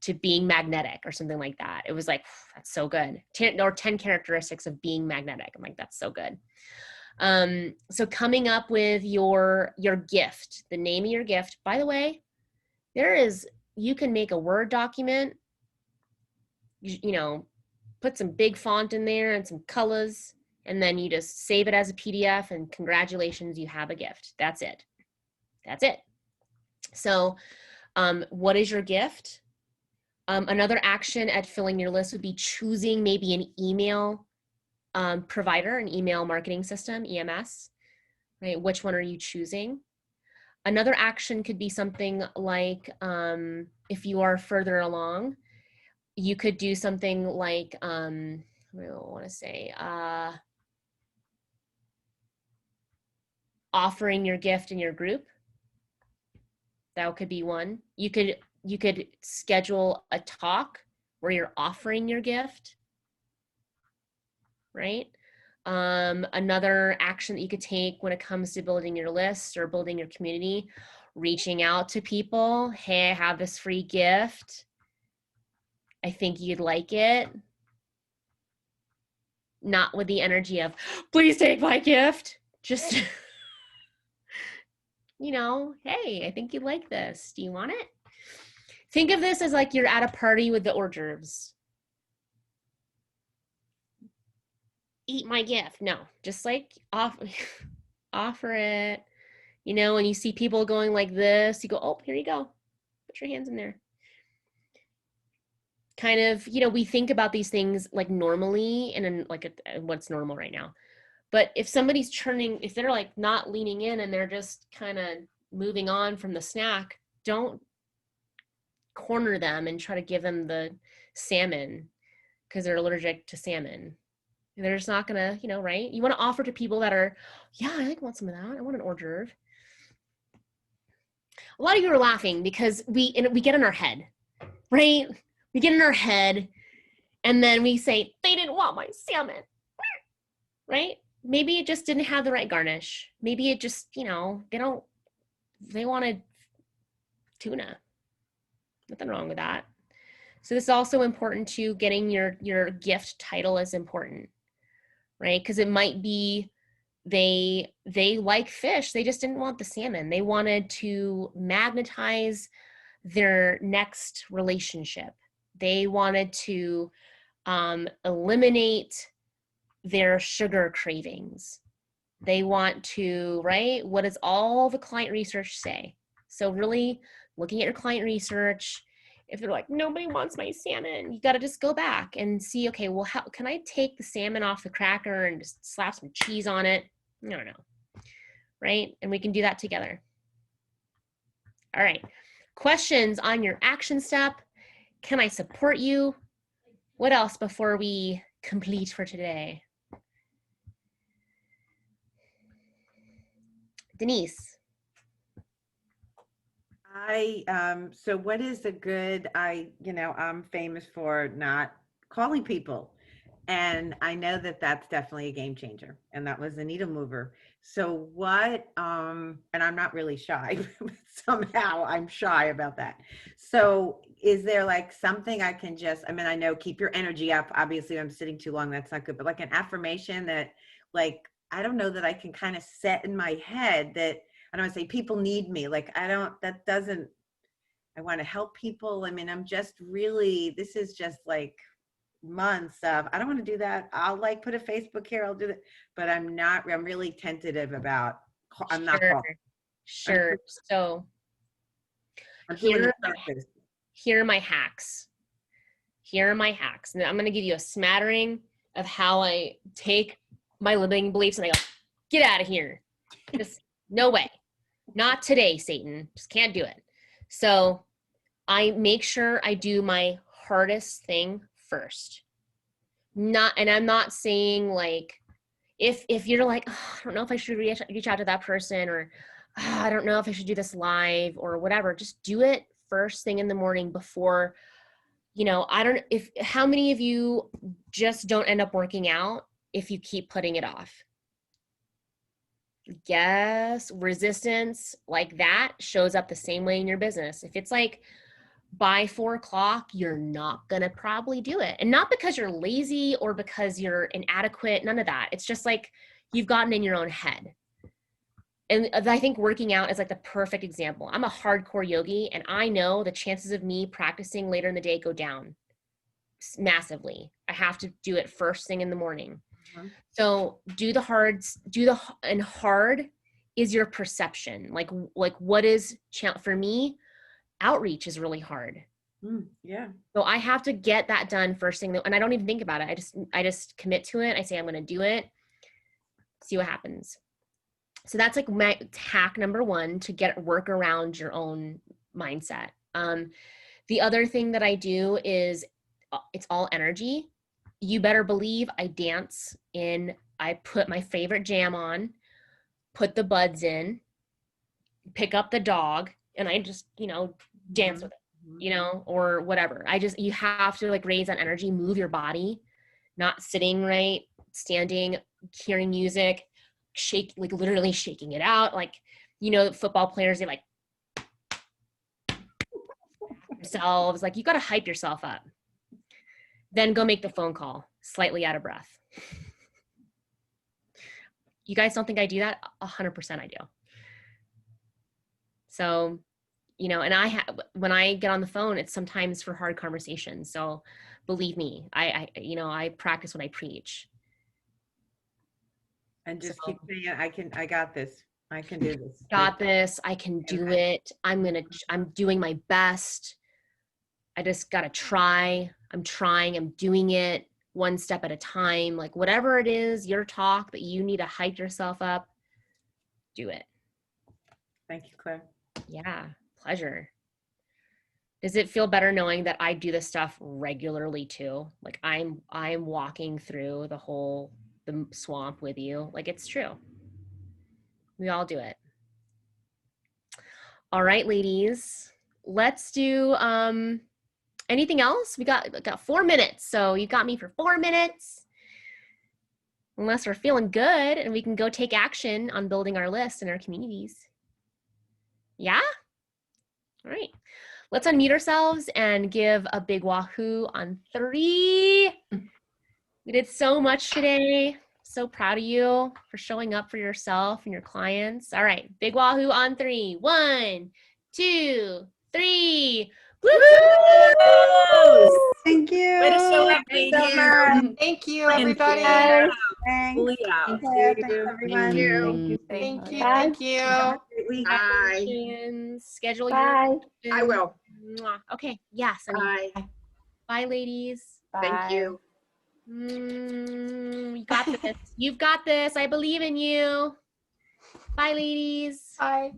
[SPEAKER 1] to being magnetic or something like that. It was like, that's so good. 10 characteristics of being magnetic. I'm like, that's so good. So coming up with your gift, the name of your gift. By the way, you can make a Word document, you know, put some big font in there and some colors, And then you just save it as a PDF and congratulations, you have a gift. That's it. That's it. So what is your gift? Another action at filling your list would be choosing maybe an email provider, an email marketing system, EMS, right? Which one are you choosing? Another action could be something like, if you are further along, you could do something like, I want to say, offering your gift in your group. That could be one. You could schedule a talk where you're offering your gift, right? Another action that you could take when it comes to building your list or building your community, reaching out to people. Hey, I have this free gift. I think you'd like it. Not with the energy of, please take my gift. Just, you know, hey, I think you'd like this. Do you want it? Think of this as like you're at a party with the hors d'oeuvres. Eat my gift. No, just like offer it. You know, when you see people going like this, you go, oh, here you go. Put your hands in there. Kind of, you know, we think about these things like normally and in like what's normal right now. But if somebody's if they're like not leaning in and they're just kind of moving on from the snack, don't corner them and try to give them the salmon because they're allergic to salmon. They're just not gonna, you know, right? You want to offer to people that are, yeah, I want some of that. I want an hors d'oeuvre. A lot of you are laughing because we get in our head, right? We get in our head and then we say, they didn't want my salmon, right? Maybe it just didn't have the right garnish. Maybe it just, you know, they wanted tuna. Nothing wrong with that. So this is also important too. Getting your gift title is important, right? Because it might be they like fish. They just didn't want the salmon. They wanted to magnetize their next relationship. They wanted to eliminate their sugar cravings. They want to, right? What does all the client research say? So really looking at your client research, if they're like, nobody wants my salmon, you got to just go back and see, okay, well, how can I take the salmon off the cracker and just slap some cheese on it? I don't know, right? And we can do that together. All right, questions on your action step? Can I support you? What else before we complete for today? Denise.
[SPEAKER 5] So what is a good, I'm famous for not calling people. And I know that that's definitely a game changer. And that was a needle mover. So what, and I'm not really shy, but somehow I'm shy about that. So is there like something I can just, I mean, I know keep your energy up. Obviously I'm sitting too long. That's not good, but like an affirmation that like, I don't know that I can kind of set in my head that I don't want to say people need me. Like, I want to help people. I mean, I'm just really, this is just like months of, I don't want to do that. I'll like put a Facebook here, I'll do that. But I'm really tentative about, I'm not calling.
[SPEAKER 1] Sure. So here are my hacks. Here are my hacks. And I'm going to give you a smattering of how I take my limiting beliefs and I go, get out of here. Just no way. Not today, Satan. Just can't do it. So I make sure I do my hardest thing first. And I'm not saying like, if you're like, oh, I don't know if I should reach out to that person, or oh, I don't know if I should do this live or whatever, just do it first thing in the morning before, you know, how many of you just don't end up working out if you keep putting it off? Yes, resistance like that shows up the same way in your business. If it's like by 4 o'clock, you're not gonna probably do it. And not because you're lazy or because you're inadequate, none of that. It's just like you've gotten in your own head. And I think working out is like the perfect example. I'm a hardcore yogi and I know the chances of me practicing later in the day go down massively. I have to do it first thing in the morning. So and hard is your perception. Like what is, for me, outreach is really hard.
[SPEAKER 5] Yeah.
[SPEAKER 1] So I have to get that done first thing, and I don't even think about it. I just commit to it. I say I'm going to do it, see what happens. So that's like my hack number one, to work around your own mindset. The other thing that I do is it's all energy. You better believe I dance I put my favorite jam on, put the buds in, pick up the dog, and I just, dance with it, or whatever. You have to like raise that energy, move your body, not sitting right, standing, hearing music, like literally shaking it out. Like, football players, they like themselves, like you got to hype yourself up. Then go make the phone call, slightly out of breath. You guys don't think I do that? 100% I do. So, and when I get on the phone, it's sometimes for hard conversations. So believe me, I practice what I preach.
[SPEAKER 5] And just keep saying, I got this. I can do this.
[SPEAKER 1] Got this. I can do it. I'm doing my best. I just got to try. I'm trying. I'm doing it one step at a time. Like whatever it is, your talk that you need to hype yourself up, do it.
[SPEAKER 5] Thank you, Claire.
[SPEAKER 1] Yeah, pleasure. Does it feel better knowing that I do this stuff regularly too? Like I'm walking through the swamp with you. Like it's true. We all do it. All right, ladies, let's do anything else? We got 4 minutes. So you got me for 4 minutes. Unless we're feeling good and we can go take action on building our list in our communities. Yeah? All right. Let's unmute ourselves and give a big wahoo on 3. We did so much today. So proud of you for showing up for yourself and your clients. All right, big wahoo on 3. 1, 2, 3.
[SPEAKER 6] Woo! Thank you.
[SPEAKER 2] Way to show up,
[SPEAKER 6] Thank
[SPEAKER 2] ladies.
[SPEAKER 10] Thank you, everybody.
[SPEAKER 6] Thanks.
[SPEAKER 2] Fully out.
[SPEAKER 6] Thanks, everyone.
[SPEAKER 10] Thank you.
[SPEAKER 11] Bye.
[SPEAKER 10] Thank you.
[SPEAKER 12] Bye.
[SPEAKER 1] Schedule
[SPEAKER 11] Bye.
[SPEAKER 1] your.
[SPEAKER 12] I will.
[SPEAKER 1] Okay. Yes.
[SPEAKER 12] Bye.
[SPEAKER 1] Bye, ladies.
[SPEAKER 12] Thank you.
[SPEAKER 1] You got this. You've got this. I believe in you. Bye, ladies.
[SPEAKER 10] Bye.